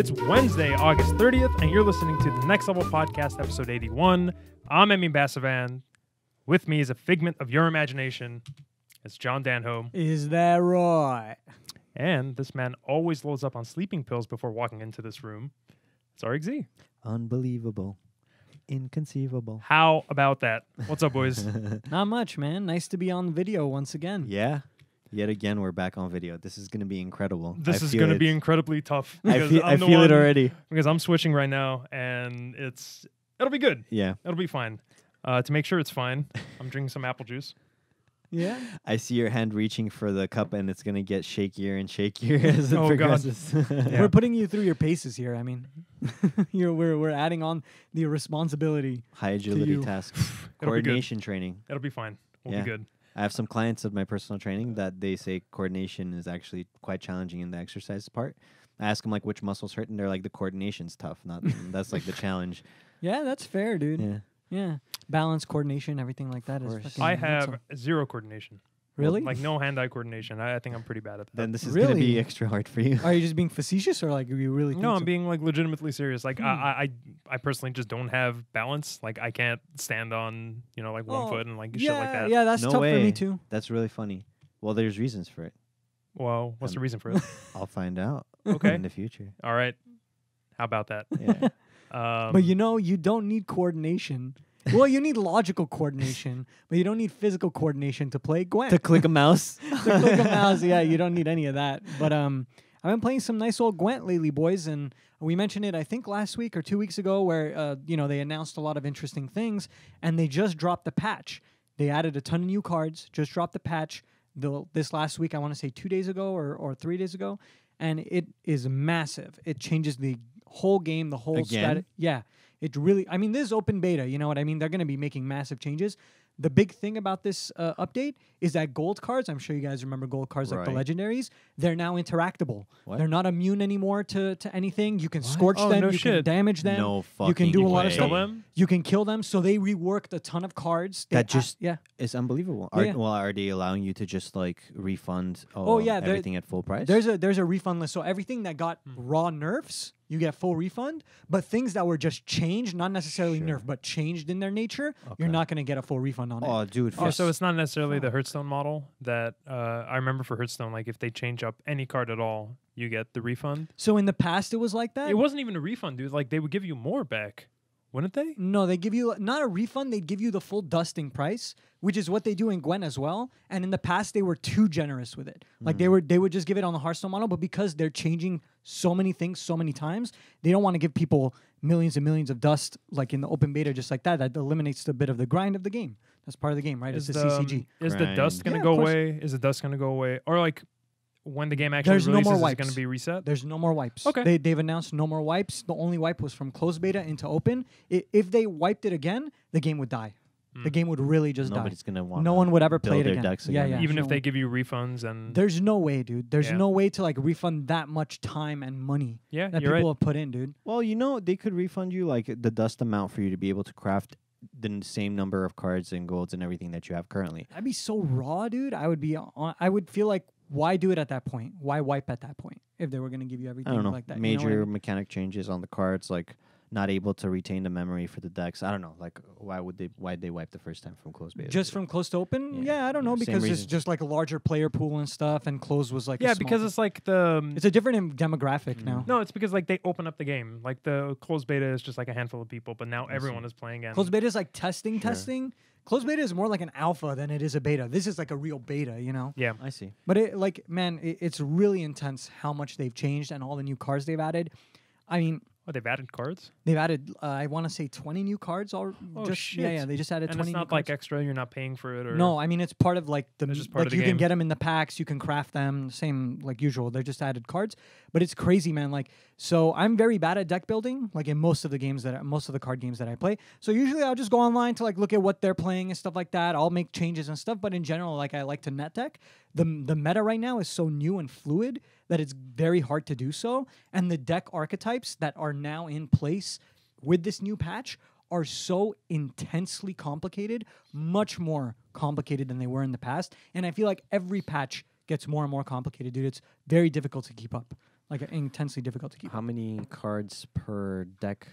It's Wednesday, August 30th, and you're listening to the Next Level Podcast, episode 81. I'm Emin Basavan. With me is a figment of your imagination. It's John Danholm. Is that right? And this man always loads up on sleeping pills before walking into this room. It's RXZ. Unbelievable. Inconceivable. How about that? What's up, boys? Not much, man. Nice to be on video once again. Yeah. Yet again, we're back on video. This is going to be incredible. This is going to be incredibly tough. I feel it already. Because I'm switching right now, and it'll be good. Yeah. It'll be fine. To make sure it's fine, I'm drinking some apple juice. Yeah. I see your hand reaching for the cup, and it's going to get shakier and shakier as it progresses. Yeah. We're putting you through your paces here. I mean, we're adding on the responsibility. High agility tasks. Coordination training. It'll be fine. We'll be good. I have some clients of my personal training that they say coordination is actually quite challenging in the exercise part. I ask them like which muscles hurt, and they're like the coordination's tough. That's like the challenge. Yeah, that's fair, dude. Yeah. Yeah. Balance, coordination, everything like that is fucking I have zero coordination. Really? Like no hand-eye coordination. I think I'm pretty bad at that. Then this is going to be extra hard for you. Are you just being facetious, or like are you really? No, I'm being like legitimately serious. Like I personally just don't have balance. Like I can't stand on like one foot and like shit like that. Yeah, that's No tough way. for me too. That's really funny. Well, there's reasons for it. Well, what's the reason for it? I'll find out Okay. in the future. All right. How about that? Yeah. But you don't need coordination. Well, you need logical coordination, but you don't need physical coordination to play Gwent. To click a mouse. To click a mouse, yeah, you don't need any of that. But I've been playing some nice old Gwent lately, boys, and we mentioned it, I think, last week or 2 weeks ago, where they announced a lot of interesting things, and they just dropped the patch. They added a ton of new cards, just dropped the patch this last week, I want to say 2 days ago or 3 days ago, and it is massive. It changes the whole game, the whole strategy. Yeah. It really, I mean, this is open beta, you know what I mean? They're going to be making massive changes. The big thing about this update is that gold cards, I'm sure you guys remember gold cards like the legendaries, they're now interactable. What? They're not immune anymore to anything. You can scorch them, you can damage them. No fucking You can do a lot of kill stuff. them? You can kill them. So they reworked a ton of cards. It's unbelievable. Yeah. Are they allowing you to just like refund everything at full price? There's a refund list. So everything that got raw nerfs, you get full refund. But things that were just changed, not necessarily nerfed, but changed in their nature, you're not going to get a full refund on it. Oh, dude. So it's not necessarily the Hearthstone model that I remember for Hearthstone. Like if they change up any card at all, you get the refund. So in the past, it was like that? It wasn't even a refund, dude. Like they would give you more back. Wouldn't they? No, they give you not a refund. They'd give you the full dusting price, which is what they do in Gwent as well. And in the past, they were too generous with it. Like they would just give it on the Hearthstone model, but because they're changing so many things so many times, they don't want to give people millions and millions of dust like in the open beta, just like that. That eliminates the bit of the grind of the game. That's part of the game, right? It's the CCG. Is the dust going to go away? Is the dust going to go away? Or like when the game actually There's releases, no more is it wipes. going to be reset? There's no more wipes. Okay. They've announced no more wipes. The only wipe was from closed beta into open. If they wiped it again, the game would die. The game would really just Nobody's die. gonna want. No one would ever play it their again. decks Yeah, again. yeah. Even if No. they give you refunds and There's no way, dude. There's no way to like refund that much time and money yeah, that you're people right. have put in, dude. Well, they could refund you like the dust amount for you to be able to craft the same number of cards and golds and everything that you have currently. That'd be so raw, dude. I would feel like, why do it at that point? Why wipe at that point if they were going to give you everything I don't know. like that? Major You know what I mean? mechanic changes on the cards, like not able to retain the memory for the decks. I don't know. Like, why'd they wipe the first time from closed beta? Just from close to open? Yeah. Yeah, I don't know, Same because it's reasons. just like a larger player pool and stuff, and closed was like a Because small- it's like it's a different demographic now. No, it's because like they open up the game. Like the closed beta is just like a handful of people, but now everyone is playing. And Closed beta is like testing. Closed beta is more like an alpha than it is a beta. This is like a real beta, you know? yeah, I see. But it's really intense how much they've changed and all the new cards they've added. I mean, they've added cards. they've added, I want to say 20 new cards. Oh, shit. Yeah, they just added And 20 it's new not cards. like extra. You're not paying for it, or No, I mean, it's part of like It's just part like of the you game. can get them in the packs, you can craft them, same like usual. They're just added cards, but it's crazy, man. Like, so I'm very bad at deck building, like in most of the card games that I play. So usually I'll just go online to like look at what they're playing and stuff like that. I'll make changes and stuff, but in general, like I like to net deck. The meta right now is so new and fluid that it's very hard to do so, and the deck archetypes that are now in place with this new patch are so intensely complicated, much more complicated than they were in the past. And I feel like every patch gets more and more complicated, dude. It's very difficult to keep up. like intensely difficult to keep. How many cards per deck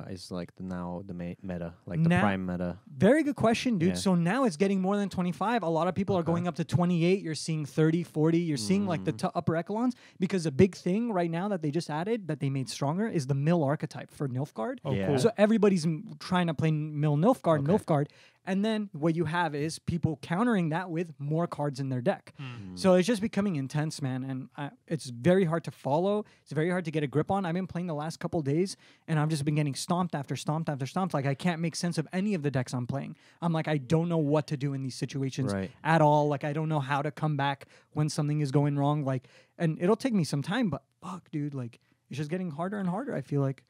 is like the meta, like the Now- prime meta? Very good question, dude. Yeah. So now it's getting more than 25. A lot of people are Okay. going up to 28. You're seeing 30, 40. You're seeing like the upper echelons because a big thing right now that they just added that they made stronger is the mill archetype for Nilfgaard. Oh, Yeah. cool. So everybody's trying to play mill Nilfgaard, Okay. Nilfgaard. And then what you have is people countering that with more cards in their deck. Hmm. So it's just becoming intense, man. And it's very hard to follow. It's very hard to get a grip on. I've been playing the last couple days, and I've just been getting stomped after stomped after stomped. Like, I can't make sense of any of the decks I'm playing. I'm like, I don't know what to do in these situations Right. at all. Like, I don't know how to come back when something is going wrong. Like, and it'll take me some time, but fuck, dude, like, it's just getting harder and harder, I feel like.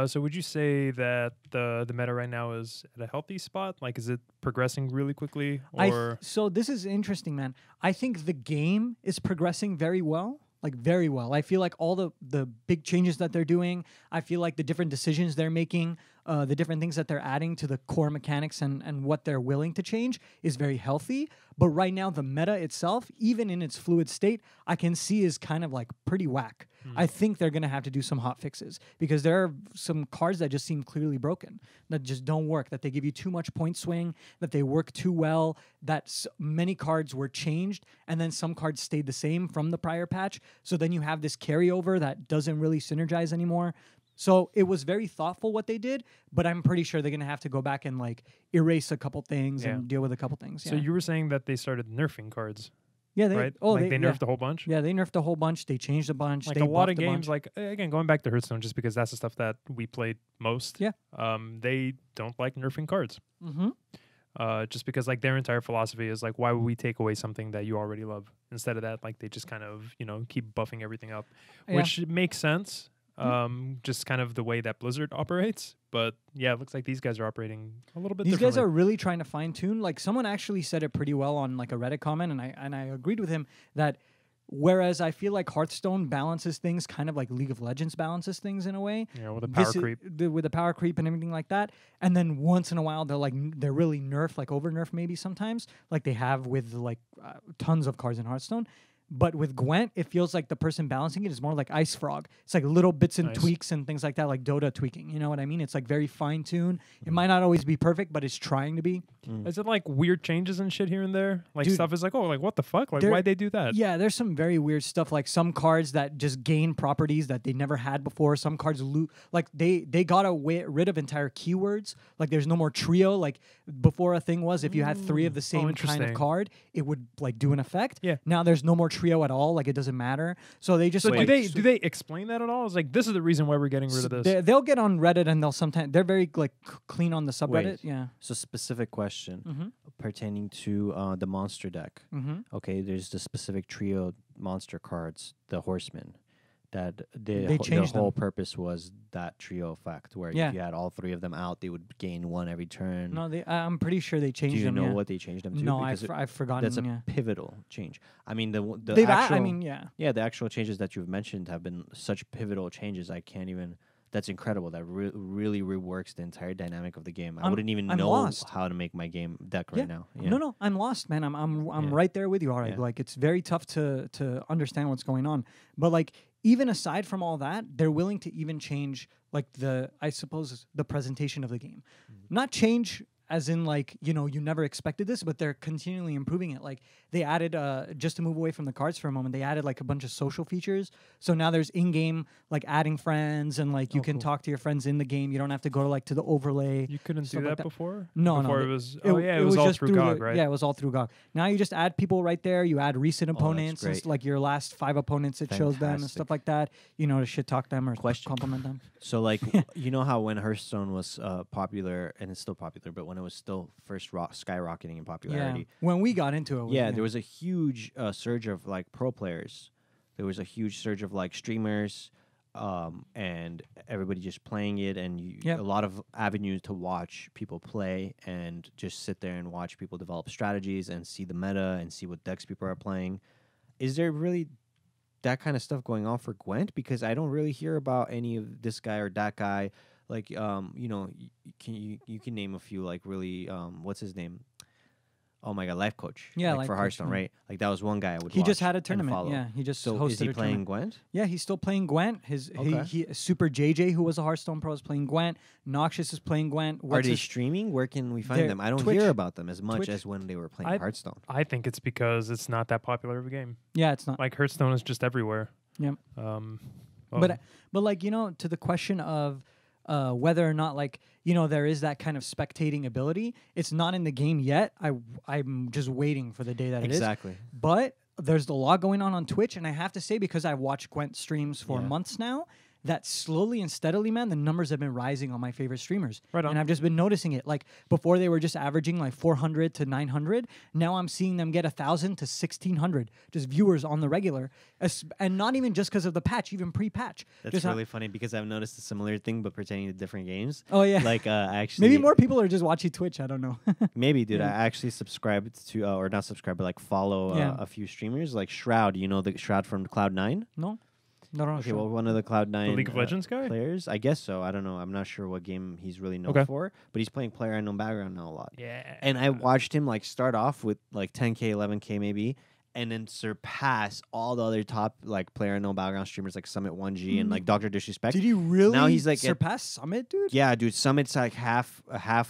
So would you say that the meta right now is at a healthy spot? Like, is it progressing really quickly, or So this is interesting, man. I think the game is progressing very well. Like, very well. I feel like all the big changes that they're doing, I feel like the different decisions they're making, the different things that they're adding to the core mechanics and what they're willing to change is very healthy. But right now, the meta itself, even in its fluid state, I can see is kind of like pretty whack. I think they're going to have to do some hot fixes because there are some cards that just seem clearly broken, that just don't work, that they give you too much point swing, that they work too well, that many cards were changed and then some cards stayed the same from the prior patch. So then you have this carryover that doesn't really synergize anymore. So it was very thoughtful what they did, but I'm pretty sure they're going to have to go back and like erase a couple things Yeah. and deal with a couple things. so you were saying that they started nerfing cards, yeah, right? Oh, like they yeah. nerfed a whole bunch. Yeah, they nerfed a whole bunch. They changed a bunch. Like they a lot buffed of a games, bunch. like again going back to Hearthstone, just because that's the stuff that we played most. Yeah. They don't like nerfing cards. Mm-hmm. Just because like their entire philosophy is like, why would we take away something that you already love? Instead of that, like they just kind of keep buffing everything up, Yeah. which makes sense. Just kind of the way that Blizzard operates. But yeah, it looks like these guys are operating a little bit These guys differently. are really trying to fine tune. Like, someone actually said it pretty well on like a Reddit comment, and I agreed with him that whereas I feel like Hearthstone balances things kind of like League of Legends balances things in a way. with the power This is- creep. with the power creep and everything like that. And then once in a while, they're really nerfed, like over nerfed maybe sometimes, like they have with like tons of cards in Hearthstone. But with Gwent, it feels like the person balancing it is more like Ice Frog. It's like little bits and Nice. tweaks and things like that, like Dota tweaking. You know what I mean? It's like very fine tuned. It might not always be perfect, but it's trying to be. Is it like weird changes and shit here and there? Like Dude, stuff is like, oh, like what the fuck? Like there- why'd they do that? Yeah, there's some very weird stuff, like some cards that just gain properties that they never had before. Some cards like they got rid of entire keywords. Like there's no more trio. Like before, a thing was if you had 3 of the same kind of interesting. card, it would like do an effect. Yeah. Now there's no more trio at all. Like it doesn't matter. So they just So like, do they explain that at all? It's like this is the reason why we're getting rid of this. they'll get on Reddit and they're very like clean on the subreddit. Wait. Yeah. So specific question Mhm. pertaining to the monster deck. Mhm. Okay, there's the specific trio monster cards, the horsemen. That They the changed whole them. purpose was that trio effect, where Yeah. if you had all 3 of them out, they would gain 1 every turn. No, I'm pretty sure they Do changed you them. know yeah. what they changed them to? No, Because I've forgotten. that's a yeah. pivotal change. I mean, the They've actual, I mean, yeah. yeah, the actual changes that you've mentioned have been such pivotal changes. I can't even. That's incredible. That really reworks the entire dynamic of the game. I wouldn't even I'm know lost. how to make my game deck Yeah. right now. Yeah. No, I'm lost, man. I'm Yeah. right there with you. All right, Yeah. like it's very tough to understand what's going on. But like even aside from all that, they're willing to even change like I suppose the presentation of the game, not change as in like you never expected this, but they're continually improving it. Like they added just to move away from the cards for a moment, they added like a bunch of social features. So now there's in-game like adding friends and like you can cool. talk to your friends in the game. You don't have to go to the overlay. You couldn't do stuff that like that. before? No, before no. it was. It- Oh yeah, it was all just through GOG, the- right? Yeah, it was all through GOG. Now you just add people right there. You add recent opponents, and great. like your last 5 opponents. It shows them and Fantastic. stuff like that. To shit talk them or Question. compliment them. So like you know how when Hearthstone was popular and it's still popular, but when it was still first skyrocketing in popularity, Yeah. When we got into it, yeah, there was a huge surge of like pro players. There was a huge surge of like streamers, and everybody just playing it, and Yep. a lot of avenues to watch people play and just sit there and watch people develop strategies and see the meta and see what decks people are playing. Is there really that kind of stuff going on for Gwent? Because I don't really hear about any of this guy or that guy. Like, you can name a few like really what's his name? Oh my god, life coach. Yeah, like life for coach, Hearthstone, yeah. right? Like that was one guy I would. He just watch had a and tournament. follow. Yeah, he just So hosted is he a playing tournament. Gwent? Yeah, he's still playing Gwent. Okay. He Super JJ, who was a Hearthstone pro, is playing Gwent. Noxious is playing Gwent. Are they streaming? Where can we They're find them? I don't Twitch. hear about them as much Twitch. as when they were playing Hearthstone. I think it's because it's not that popular of a game. Yeah, it's not. Like Hearthstone is just everywhere. Yep. Well, But like to the question of whether or not like there is that kind of spectating ability, it's not in the game yet. I'm just waiting for the day that it is. Exactly. But there's a lot going on Twitch, and I have to say, because I've watched Gwent streams for months now, that slowly and steadily, man, the numbers have been rising on my favorite streamers. Right on. And I've just been noticing it. Like before, they were just averaging like 400 to 900. Now I'm seeing them get 1,000 to 1,600 just viewers on the regular, and not even just because of the patch, even pre-patch. That's just really funny because I've noticed a similar thing, but pertaining to different games. Oh yeah. Like I actually Maybe more people are just watching Twitch. I don't know. Maybe, dude. Yeah. I actually subscribed to, or not subscribe, but like follow Yeah. a few streamers, like Shroud. You know the Shroud from Cloud9? No. Okay, well, one of the Cloud9 the League of Legends guy. players. I guess so. I don't know. I'm not sure what game he's really known Okay. for, but he's playing Player Unknown Background now a lot. Yeah. And I watched him like start off with like 10K, 11K maybe, and then surpass all the other top like Player Unknown Background streamers like Summit 1G and like Dr. Disrespect. Did he really? Now he's like surpass Summit, dude. Yeah, dude. Summit's like half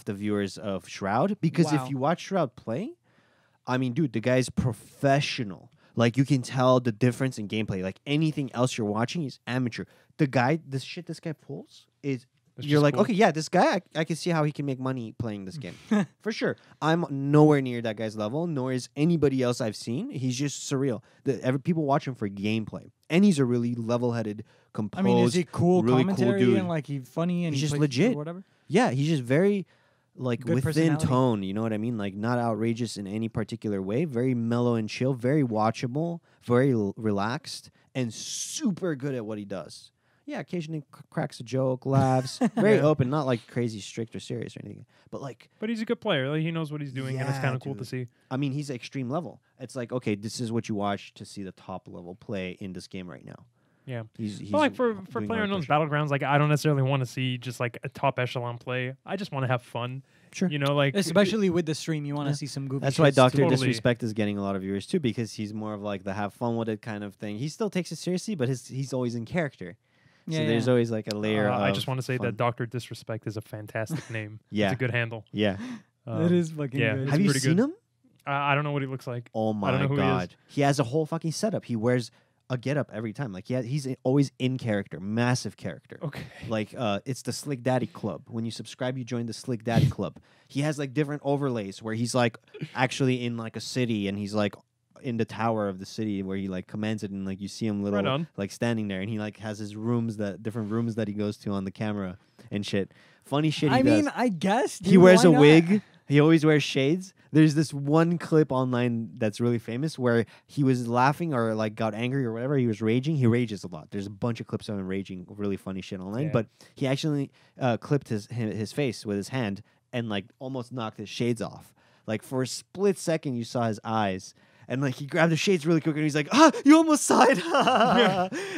the viewers of Shroud because Wow. if you watch Shroud play, I mean, dude, the guy's professional. Like you can tell the difference in gameplay. Like anything else you're watching is amateur. The shit this guy pulls is. It's You're just like, cool. okay, yeah, this guy, I can see how he can make money playing this game. For sure. I'm nowhere near that guy's level, nor is anybody else I've seen. He's just surreal. People watch him for gameplay. And he's a really level-headed, composed, I mean, is he cool really commentary cool dude. and like he's funny and He's he just plays legit. or whatever? Yeah, he's just very, like, Good within personality. tone. You know what I mean? Like, not outrageous in any particular way. Very mellow and chill. Very watchable. Very relaxed. And super good at what he does. Yeah, occasionally cracks a joke, laughs. Very open, not like crazy strict or serious or anything. But like, But he's a good player. Like, he knows what he's doing, and it's Yeah, kind of cool to dude. see. I mean, he's extreme level. It's like, okay, this is what you watch to see the top level play in this game right now. Yeah. He's But like for doing Player hardcore Unknown's shit. Battlegrounds, like I don't necessarily want to see just like a top echelon play. I just want to have fun. Sure. You know, like Especially with the stream, you want to Yeah. see some goofy. That's why shits Dr. too. Totally. Disrespect is getting a lot of viewers too, because he's more of like the have fun with it kind of thing. He still takes it seriously, but he's always in character. So Yeah, there's yeah. always like a layer of I just want to say fun. that Dr. Disrespect is a fantastic name. Yeah. It's a good handle. Yeah. It is fucking yeah. good. It's Have you pretty seen good. him? I don't know what he looks like. Oh I my don't know who he is. god. He has a whole fucking setup. He wears a getup every time. Like he's always in character, massive character. Okay. Like it's the Slick Daddy Club. When you subscribe, you join the Slick Daddy Club. He has like different overlays where he's like actually in like a city and he's like in the tower of the city where he like commands it and like you see him Right little on. like standing there and he like has his different rooms that he goes to on the camera and shit. Funny shit he I does. mean, I guess He dude, wears why a not? wig. He always wears shades. There's this one clip online that's really famous where he was laughing or like got angry or whatever. He was raging. He rages a lot. There's a bunch of clips of him raging, really funny shit online. Yeah. But he actually clipped his face with his hand and like almost knocked his shades off. Like for a split second, you saw his eyes. And like he grabbed the shades really quick and he's like, you almost saw it.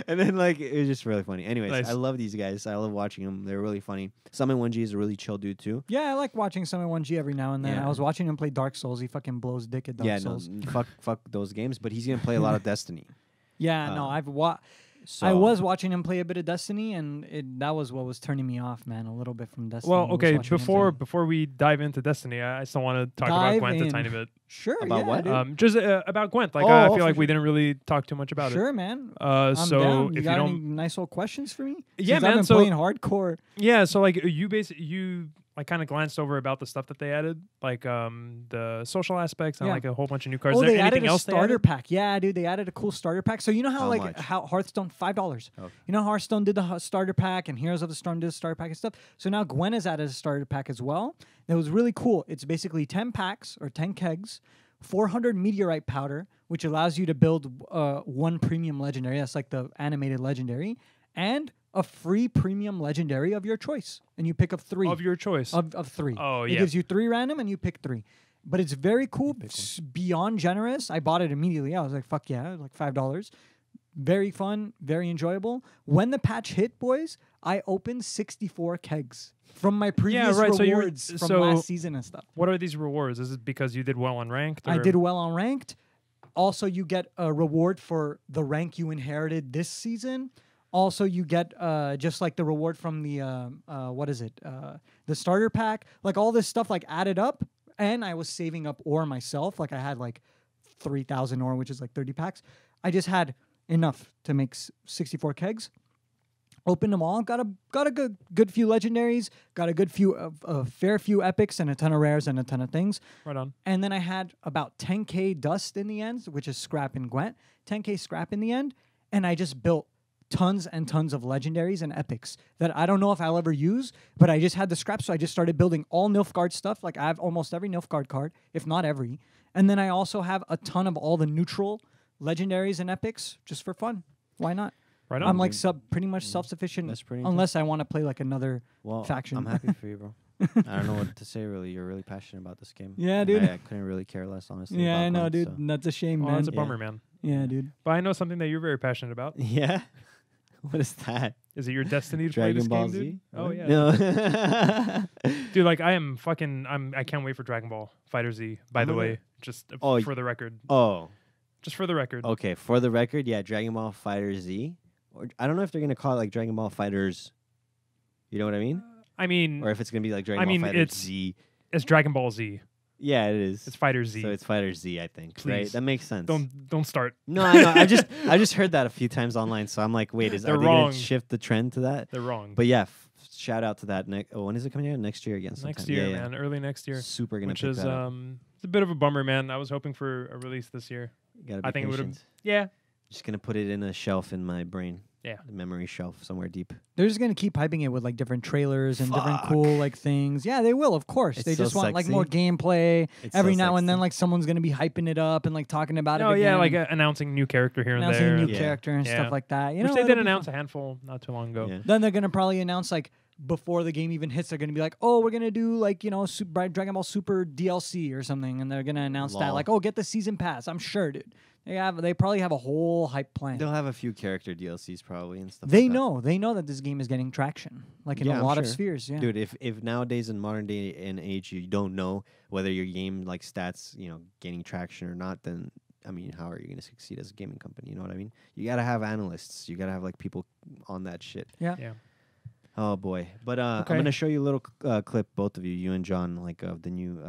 And then like it was just really funny. Anyways, Nice. I love these guys. I love watching them. They're really funny. Summon 1G is a really chill dude too. Yeah, I like watching Summit 1G every now and then. Yeah. I was watching him play Dark Souls. He fucking blows dick at Dark Yeah, Souls. no, fuck those games. But he's gonna play a lot of Destiny. Yeah, no, So I was watching him play a bit of Destiny, and that was what was turning me off, man, a little bit from Destiny. Well, was okay. watching him Before we dive into Destiny, I still want to talk Dive about Gwent a in. tiny bit. Sure, About yeah, what? dude. Just about Gwent. Like Oh, I oh, feel for like we sure. didn't really talk too much about Sure, man. it. I'm So down. if You you got any don't, nice little questions for me? Yeah, Since man, I've been so- playing hardcore. yeah. So like you like kind of glanced over about the stuff that they added, like the social aspects and Yeah. like a whole bunch of new cards. Oh, Is there they added anything a else they starter added? pack. Yeah, dude, they added a cool starter pack. So you know how How much? how Hearthstone $5. Okay. You know Hearthstone did the starter pack and Heroes of the Storm did the starter pack and stuff. So now Gwen has added a starter pack as well. It was really cool. It's basically 10 packs or 10 kegs, 400 meteorite powder, which allows you to build one premium legendary. That's like the animated legendary, and a free premium legendary of your choice, and you pick up 3 Of your choice. of 3. Oh, It yeah. gives you 3 random, and you pick 3. But it's very cool, beyond generous. I bought it immediately. I was like, fuck yeah, it was like $5. very fun, very enjoyable. When the patch hit, boys, I opened 64 kegs from my previous right, so rewards from last season and stuff. What are these rewards? Is it because you did well on ranked? I or- did well on ranked. Also, you get a reward for the rank you inherited this season. Also, you get just like the reward from the the starter pack. Like all this stuff like added up, and I was saving up ore myself. Like I had like 3,000 ore, which is like 30 packs. I just had enough to make 64 kegs. Opened them all. Got a good few legendaries. Got a good few fair few epics and a ton of rares and a ton of things. Right on. And then I had about 10k dust in the end, which is scrap and Gwent. 10k scrap in the end, and I just built tons and tons of legendaries and epics that I don't know if I'll ever use, but I just had the scrap, so I just started building all Nilfgaard stuff. Like I have almost every Nilfgaard card, if not every. And then I also have a ton of all the neutral legendaries and epics just for fun. Why not? Right on. I'm like pretty much self-sufficient, That's pretty unless I want to play like another Well, faction. I'm happy for you, bro. I don't know what to say, really. You're really passionate about this game. Yeah, And dude. I couldn't really care less, honestly. Yeah, about I know, Gwent, dude. so. That's a shame, Oh, man. that's a Yeah. bummer, man. Yeah, dude. But I know something that you're very passionate about. Yeah? What is that? Is it your destiny to play Dragon this Ball game, Z? dude? Oh What? yeah, No. dude. Like I can't wait for Dragon Ball Fighter Z. By the gonna- way, just Oh, for the record. Oh. Just for the record. Okay, for the record, yeah, Dragon Ball Fighter Z. Or I don't know if they're gonna call it like Dragon Ball Fighters. You know what I mean? I mean, Or if it's gonna be like Dragon I Ball mean, Fighters it's- Z. it's Dragon Ball Z. Yeah, it is. It's Fighter Z. So it's Fighter Z, I think. Right? Please. That makes sense. Don't start. No, I know. I just heard that a few times online, so I'm like, wait, are They're they wrong. gonna shift the trend to that? They're wrong. But yeah, shout out to that. When is it coming out? Next year again? Next sometime. year, Yeah, yeah. man, early next year. Super gonna Which pick is that up. it's a bit of a bummer, man. I was hoping for a release this year. Gotta be I think it would've- patient. Yeah. Just gonna put it in a shelf in my brain. Yeah. The memory shelf somewhere deep. They're just gonna keep hyping it with like different trailers and different Fuck. cool like things. Yeah, they will, of course. It's they so just want like sexy. more gameplay. It's Every so now and then, sexy. like someone's gonna be hyping it up and like talking about it. Oh yeah, again like and announcing new character here and announcing there. a new Yeah. character and Yeah. stuff like that. You Which know, they it'll did be announce fun. a handful not too long ago. Yeah. Then they're gonna probably announce like before the game even hits, they're gonna be like, oh, we're gonna do like Dragon Ball Super DLC or something, and they're gonna announce that Lol. like, oh, get the season pass. I'm sure, dude. They probably have a whole hype plan. They'll have a few character DLCs probably and stuff. They like that. know. They know that this game is getting traction, like in Yeah, a I'm lot of sure. spheres. Yeah. Dude, if nowadays in modern day and age you don't know whether your game like stats, gaining traction or not, then I mean, how are you going to succeed as a gaming company? You know what I mean? You got to have analysts. You got to have like people on that shit. Yeah. Yeah. Oh boy. But I'm Okay. going to show you a little clip, both of you and John, like of the new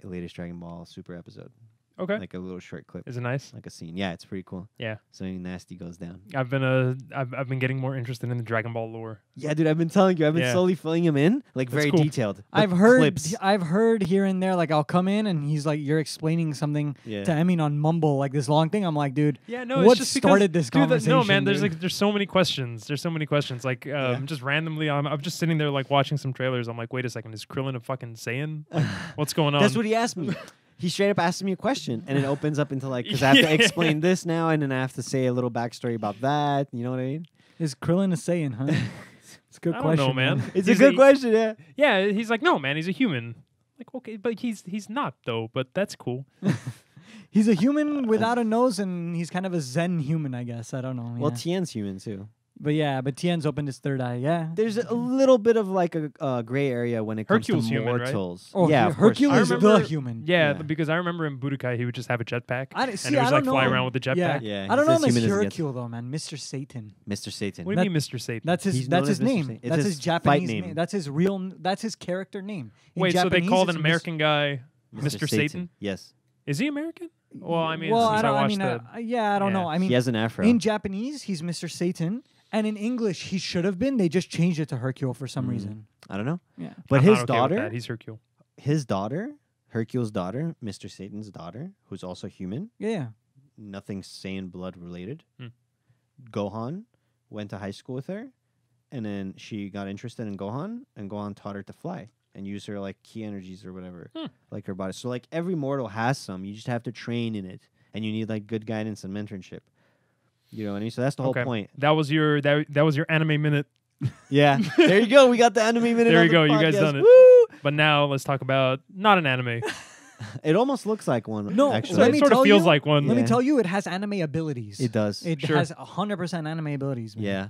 latest Dragon Ball Super episode. Okay. Like a little short clip, Is it nice? like a scene. Yeah, it's pretty cool. Yeah. Something nasty goes down. I've been getting more interested in the Dragon Ball lore. Yeah, dude, I've been telling you, I've been Yeah. slowly filling him in, like That's very cool. detailed. The I've heard clips. here and there, like I'll come in and he's like, you're explaining something Yeah. to Emin on Mumble, like this long thing. I'm like, dude, Yeah, no, what it's just because, started this dude, no, conversation? man, there's dude? like there's so many questions. There's so many questions. Like just randomly, I'm just sitting there like watching some trailers. I'm like, wait a second, is Krillin a fucking Saiyan? Like, what's going on? That's what he asked me. He straight up asked me a question, and it opens up into like, because I have to Yeah. explain this now, and then I have to say a little backstory about that. You know what I mean? Is Krillin a Saiyan, huh? It's a good I don't question, know, man. It's He's a good question, yeah. Yeah, he's like, no, man, he's a human. Like, okay, but he's not though. But that's cool. He's a human without a nose, and he's kind of a Zen human, I guess. I don't know. Well, yeah. Tien's human too. but Tien's opened his third eye. Yeah. There's a little bit of like a gray area when it comes Hercule's to human, right? mortals. Oh, yeah, yeah, of course. Hercules I is the remember- human. Yeah, Yeah. because I remember in Budokai he would just have a jetpack, I and see. he was I like don't fly know. around with the Yeah. jetpack. Yeah, I don't he know says human Mr. is Hercule though, man. Mr. Satan. Mr. Satan. What do you mean, Mr. Satan? That's his. He's That's known his as Mr. name. Satan. It's That's his his fight Japanese name. name. That's his real. That's his character name. In Wait, so they Japanese, called it's an Mis- American guy Mr. Satan? Yes. Is he American? Well, I mean, well, since I don't. I watched mean, the, yeah, I don't Yeah. know. I mean, He has an afro. in Japanese, he's Mr. Satan, and in English, he should have been. They just changed it to Hercule for some reason. I don't know. Yeah. But I'm his not okay with daughter, that. He's Hercule. Hercule's daughter, Mr. Satan's daughter, who's also human, Yeah. nothing Saiyan blood related. Hmm. Gohan went to high school with her, and then she got interested in Gohan, and Gohan taught her to fly and use her like key energies or whatever, like her body. So like every mortal has some. You just have to train in it, and you need like good guidance and mentorship. You know what I mean? So that's the whole point. That was your anime minute. Yeah, there you go. We got the anime minute. There on you the go. You guys podcast. done it. Woo! But now let's talk about not an anime. It almost looks like one. No, actually. let it me sort of tell feels you- like one. Let me Yeah. tell you, it has anime abilities. It does. It Sure. has 100% anime abilities. Man. Yeah.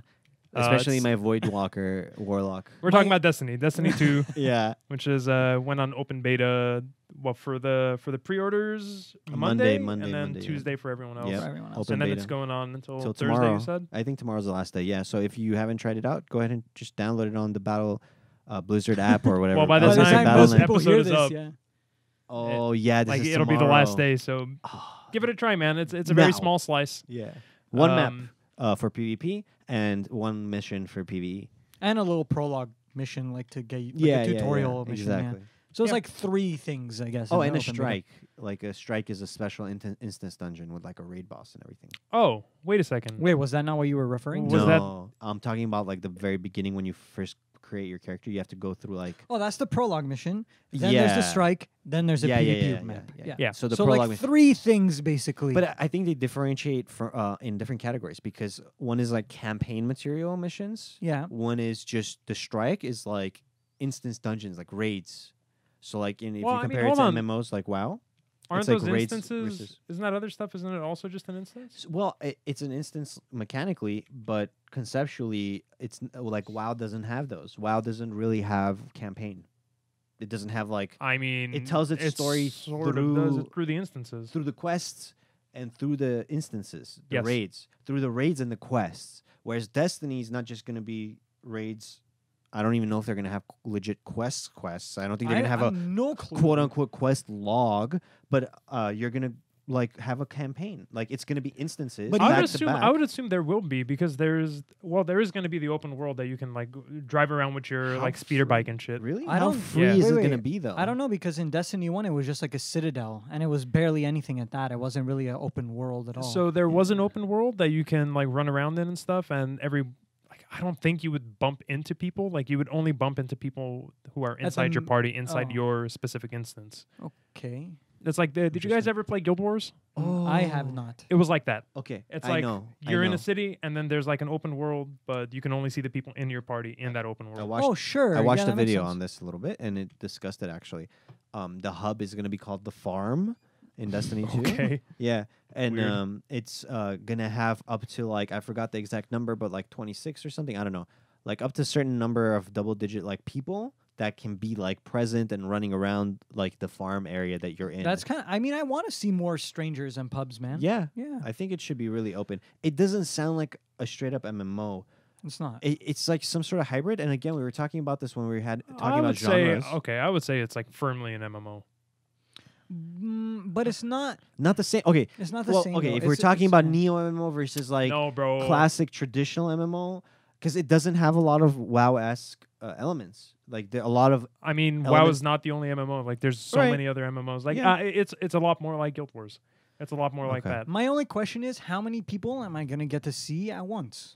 Especially it's- my Void Walker Warlock. We're talking about Destiny 2, Yeah. which is went on open beta. Well, for the pre-orders Monday, and then Monday, yeah. Tuesday for everyone else. Yep. For everyone else. Open And then beta. it's going on until Till Thursday. tomorrow. You said. I think tomorrow's the last day. Yeah. So if you haven't tried it out, go ahead and just download it on the Battle Blizzard app or whatever. Well, by By the the time time this most people episode hear is this, up, yeah. Oh yeah, this like is it'll be the last tomorrow. day. So give it a try, man. It's a very Now. small slice. Yeah. One Um, map for PvP and one mission for PvE. And a little prologue mission, like to get you, like Yeah, a tutorial mission. Yeah. exactly. So it's Yeah. like 3 things, I guess. Oh, in and the a open beta. strike. Like a strike is a special instance dungeon with like a raid boss and everything. Oh, wait a second. Wait, was that not what you were referring to? Was that- no, I'm talking about like the very beginning when you first create your character. You have to go through like Oh, that's the prologue mission. Then there's the Yeah. strike. Then there's a Yeah, yeah, PvP yeah, map. yeah. Yeah. So the so prologue like mission. 3 things basically. But I think they differentiate in different categories because one is like campaign material missions. yeah. One is just the strike is like instance dungeons, like raids. So like if Well, you I mean, compare it hold to on. MMOs like WoW. Aren't It's like those raids instances? versus- Isn't that other stuff? Isn't it also just an instance? Well, it's an instance mechanically, but conceptually, it's like WoW doesn't have those. WoW doesn't really have campaign. It doesn't have like I mean, It tells its story sort of does through- it through the instances. through the quests and through the instances, the Yes. raids, through the raids and the quests. Whereas Destiny is not just going to be raids. I don't even know if they're going to have legit quests. I don't think they're going to have a no clue. quote unquote quest log, but you're going to like have a campaign. Like it's going to be instances But I back would to assume back. I would assume there will be because there is going to be the open world that you can like drive around with your How like speeder free- bike and shit. Really? I How don't- free Yeah. is Wait, it wait. going to be though? I don't know because in Destiny 1 it was just like a citadel and it was barely anything at that. It wasn't really an open world at all. So there was an open world that you can like run around in and stuff, and I don't think you would bump into people. Like you would only bump into people who are inside your m- party, inside oh. your specific instance. Okay. It's like, did you guys ever play Guild Wars? I have not. It was like that. Okay. It's I like know. I you're in know. a city, and then there's like an open world, but you can only see the people in your party in that open I world. watched Oh, sure. I watched yeah, the that makes video sense. on this a little bit, and it discussed it actually. The hub is going to be called the farm in Destiny 2. Okay. Yeah, and Weird. it's gonna have up to like I forgot the exact number, but like 26 or something. I don't know, like up to a certain number of double-digit like people that can be like present and running around like the farm area that you're in. That's kind of. I mean, I want to see more strangers and pubs, man. yeah. Yeah. I think it should be really open. It doesn't sound like a straight up MMO. It's not. It's like some sort of hybrid. And again, we were talking about this when we had talking I about would say genres. okay. I would say it's like firmly an MMO. But it's not. Not the same. Okay. It's not the Well, same. okay. though. If we're It's- talking it's- about yeah. Neo MMO versus like No, bro. classic traditional MMO, because it doesn't have a lot of WoW-esque elements. Like there a lot of I mean, WoW elements- is not the only MMO. Like, there's so Right. many other MMOs. Like, Yeah. it's a lot more like Guild Wars. It's a lot more like Okay. that. My only question is, how many people am I gonna get to see at once?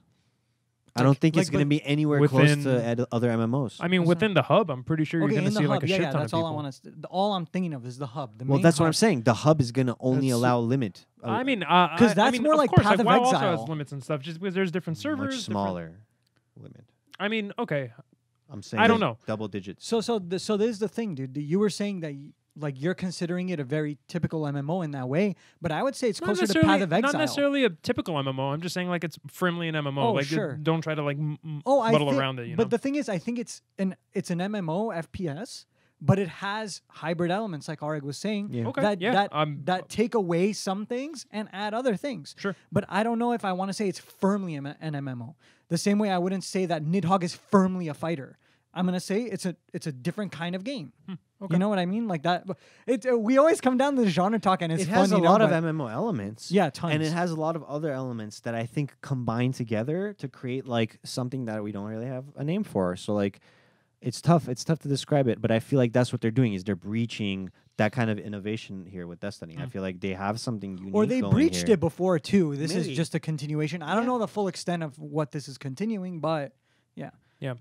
I don't think it's like, going to but be anywhere close within- to other MMOs. I mean, That's within the hub, I'm pretty sure you're Okay, going in to the see hub. like a Yeah, shit yeah. ton That's of all I people. want to. All I'm thinking of is the hub. The Well, main that's what I'm hub. saying. The hub is going to only That's- allow limit. I mean, 'Cause I that's mean, more of like course, Path of WoW also Exile. has limits and stuff, just because there's different servers. much different- smaller limit. I mean, okay. I'm saying I don't there's know. double digits. So this is the thing, dude. You were saying that like you're considering it a very typical MMO in that way, but I would say it's Not closer to necessarily, Path of Exile. not necessarily a typical MMO. I'm just saying like it's firmly an MMO. Oh, like sure. don't try to like I muddle think, around it. You but know? the thing is, I think it's an MMO FPS, but it has hybrid elements, like Arig was saying. Yeah. Okay, That yeah, that take away some things and add other things. Sure. But I don't know if I want to say it's firmly an MMO. The same way I wouldn't say that Nidhogg is firmly a fighter. I'm gonna say it's a different kind of game. okay. You know what I mean? Like that. We always come down to the genre talk, and it's It has fun, a you know, lot of but- MMO elements. Yeah, tons. And it has a lot of other elements that I think combine together to create like something that we don't really have a name for. So like it's tough. It's tough to describe it, but I feel like that's what they're doing is they're breaching that kind of innovation here with Destiny. I feel like they have something unique. Or they going breached here. it before too. This Maybe. is just a continuation. I don't Yeah. know the full extent of what this is continuing, but yeah. Yeah.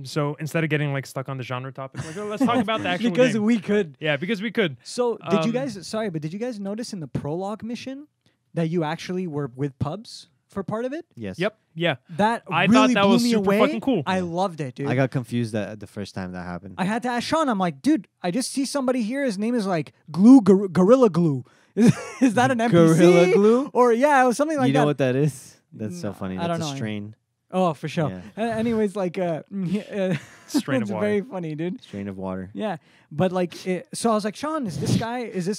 So instead of getting like stuck on the genre topic, like, let's talk about the actual because game. we could. Yeah, because we could. So did you Um, guys? Sorry, but did you guys notice in the prologue mission that you actually were with pubs? for part of it. Yes. Yep. Yeah. That I really thought that blew was me super away. fucking cool. I loved it, dude. I got confused the first time that happened. I had to ask Sean. I'm like, dude, I just see somebody here. His name is like Gorilla Glue. Is that an NPC? Gorilla Glue? Or yeah, it was something like You that. know what that is? That's so No, funny. I That's don't a know. strain. Oh, for sure. Yeah. Anyways, like, Strain of it's water. very funny, dude. Strain of water. Yeah, but like, so I was like, Sean, is this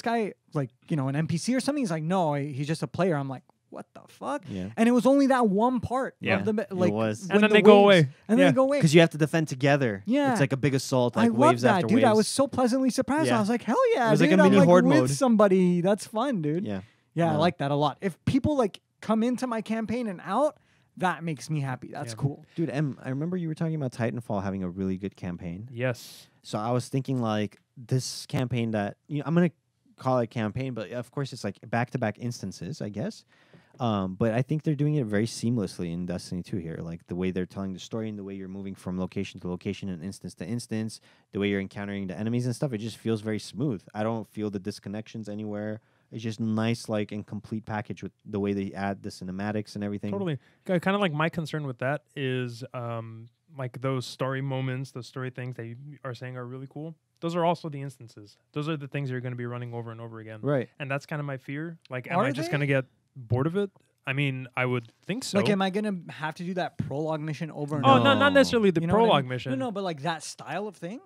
guy like, you know, an NPC or something? He's like, no, he's just a player. I'm like, what the fuck? Yeah. And it was only that one part Yeah, of the like, it was. And when then the they go waves- away. and Yeah. then they go away. Because you have to defend together. Yeah. It's like a big assault, I like love waves that, after dude. waves. I was so pleasantly surprised. I Yeah. was like, hell yeah, It was like dude. a I'm mini like horde with mode. somebody. That's fun, dude. Yeah. Yeah, I No. like that a lot. If people like come into my campaign and out, that makes me happy. That's Yeah. cool. Dude, I remember you were talking about Titanfall having a really good campaign. Yes. So I was thinking like this campaign that I'm gonna call it campaign, but of course it's like back-to-back instances, I guess. But I think they're doing it very seamlessly in Destiny 2 here, like the way they're telling the story and the way you're moving from location to location and instance to instance, the way you're encountering the enemies and stuff. It just feels very smooth. I don't feel the disconnections anywhere. It's just nice, like, and complete package with the way they add the cinematics and everything. Totally. Kind of like my concern with that is like those story moments, those story things that you are saying are really cool. Those are also the instances. Those are the things you're going to be running over and over again. Right. And that's kind of my fear. Like, am Are I just they? going to get bored of it? I mean, I would think so. Like, am I gonna have to do that prologue mission over and Oh, over? not necessarily the You know what I prologue mean? mission. No, but like that style of thing.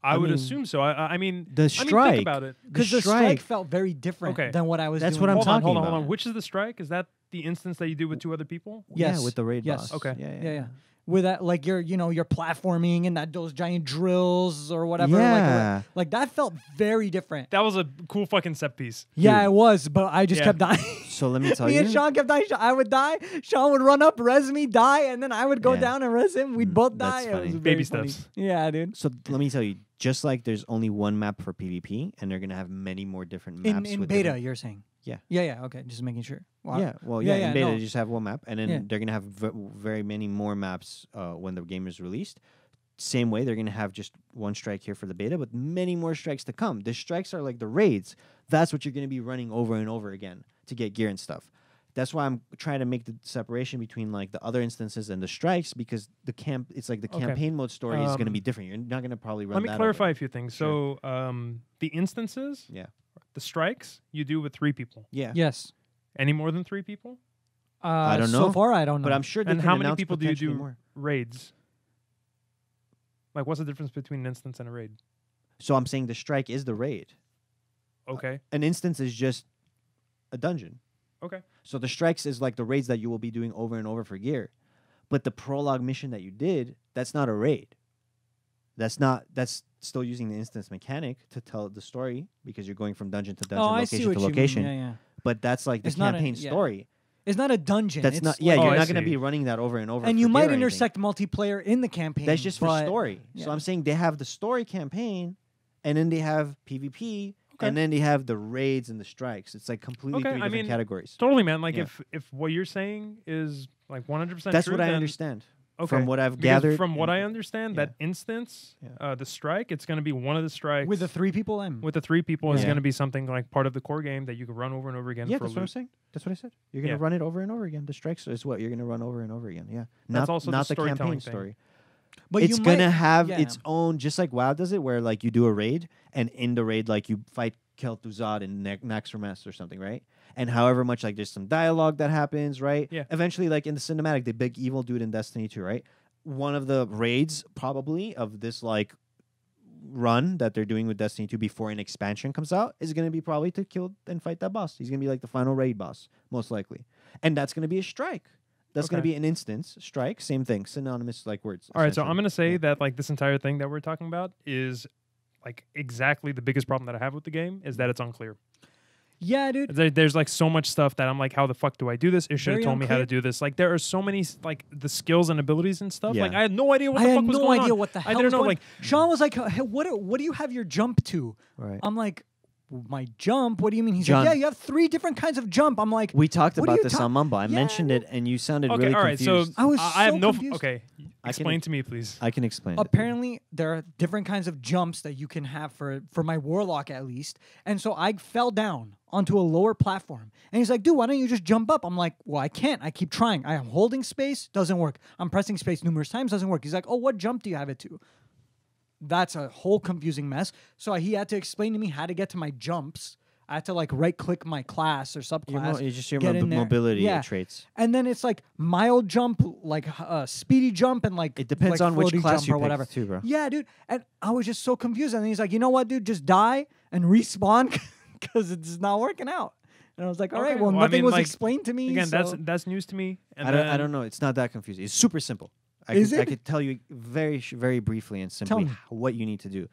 I would mean, assume so. I mean, the I mean, strike. think about it. Because the strike felt very different Okay. than what I was That's doing. what I'm Hold on, talking hold on, about. hold on. Which is the strike? Is that the instance that you do with two other people? Yes. Yeah, with the raid Yes. boss. Okay. Yeah. With that, like you're platforming and those giant drills or whatever. Yeah. Like that felt very different. That was a cool fucking set piece. Yeah, Dude. it was, but I just Yeah. kept dying. So let me tell Me you. and Sean kept dying. I would die. Sean would run up, res me, die, and then I would go Yeah. down and res him. We'd both That's die. funny. It was Baby very funny. steps. Yeah, dude. So let me tell you, just like there's only one map for PvP, and they're gonna have many more different maps. In with beta, different- you're saying? Yeah. Yeah. Okay, just making sure. Wow. Yeah, well, Yeah, yeah, yeah, in beta no. they just have one map, and then Yeah. they're gonna have very many more maps when the game is released. Same way, they're gonna have just one strike here for the beta, but many more strikes to come. The strikes are like the raids. That's what you're gonna be running over and over again to get gear and stuff. That's why I'm trying to make the separation between like the other instances and the strikes, because it's like the Okay. campaign mode story is gonna Um, be different. You're not gonna probably run. Let me that clarify over. a few things. Sure. So, the instances, Yeah. the strikes, you do with 3 people. Yeah. Yes. Any more than 3 people? I don't So know. far, I don't know. But I'm sure they And can how many announce people do you potentially do more. raids? Like, what's the difference between an instance and a raid? So I'm saying the strike is the raid. Okay. An instance is just a dungeon. Okay. So the strikes is like the raids that you will be doing over and over for gear. But the prologue mission that you did, that's not a raid. That's still using the instance mechanic to tell the story, because you're going from dungeon to dungeon, oh, I see location what to you location. mean. Yeah. But that's like the It's not campaign yeah. story. It's not a dungeon. That's it's not like- Oh, you're I not going to see. be running that over and over. And for you gear might or anything. intersect multiplayer in the campaign. That's just for but- story. yeah. So I'm saying they have the story campaign, and then they have PvP, Okay. and then they have the raids and the strikes. It's like completely Okay, three I different mean, categories. Totally, man. Like, Yeah. if what you're saying is like 100% That's true, what I then- understand. Okay. From what I've Because gathered. from what I and- understand, yeah. that instance, Yeah. the strike, it's going to be one of the strikes. with the 3 people in. With the 3 people is Yeah. going to be something like part of the core game that you can run over and over again Yeah, for a that's what I'm loot. saying. That's what I said. You're gonna Yeah. run it over and over again. The strikes is what you're gonna run over and over again. Yeah, That's not also the not the storytelling campaign thing. story. but It's you gonna might, have yeah. its own, just like WoW does it, where like you do a raid, and in the raid, like you fight Kel'Thuzad and Naxxramas or something, right? And however much like there's some dialogue that happens, right? Yeah. Eventually, like in the cinematic, the big evil dude in Destiny 2, right? One of the raids probably of this like run that they're doing with Destiny 2 before an expansion comes out is going to be probably to kill and fight that boss. He's going to be like the final raid boss, most likely. And that's going to be a strike. That's going to Okay. be an instance. Strike, same thing. Synonymous like words. All right, so essentially. I'm going to say Yeah. that like this entire thing that we're talking about is like exactly the biggest problem that I have with the game is that it's unclear. Yeah, dude. There's like so much stuff that I'm like, how the fuck do I do this? It should have Very told me how to unclear. do this. Like there are so many like the skills and abilities and stuff. Yeah. Like I had no idea what I the had fuck was no going idea on. what the hell I didn't was know going. like Sean was like, hey, "What do you have your jump to?" Right. I'm like, my jump? What do you mean? He's John. like, yeah, you have 3 different kinds of jump. I'm like, We talked What are about you this ta- on Mumble. I Yeah, mentioned I it, and you sounded Okay, really all right. So confused. I was I have so no. confused. Okay, explain to me, please. I can explain it. apparently there are different kinds of jumps that you can have for my warlock at least. And so I fell down onto a lower platform. And he's like, dude, why don't you just jump up? I'm like, well, I can't. I keep trying. I am holding space, doesn't work. I'm pressing space numerous times, doesn't work. He's like, oh, what jump do you have it to? That's a whole confusing mess. So he had to explain to me how to get to my jumps. I had to like right click my class or subclass. It's just your get in there. mobility Yeah. traits. And then it's like mild jump, like speedy jump, and like It depends like on which floaty class jump you or picked whatever. too, bro. Yeah, dude. And I was just so confused. And then he's like, you know what, dude, just die and respawn because it's not working out. And I was like, all right, Okay, well, well, I nothing mean, was like, explained to me. Again, so- that's news to me. And I don't know. It's not that confusing. It's super simple. I Is could, I it? could tell you very briefly and simply me. what you need to do.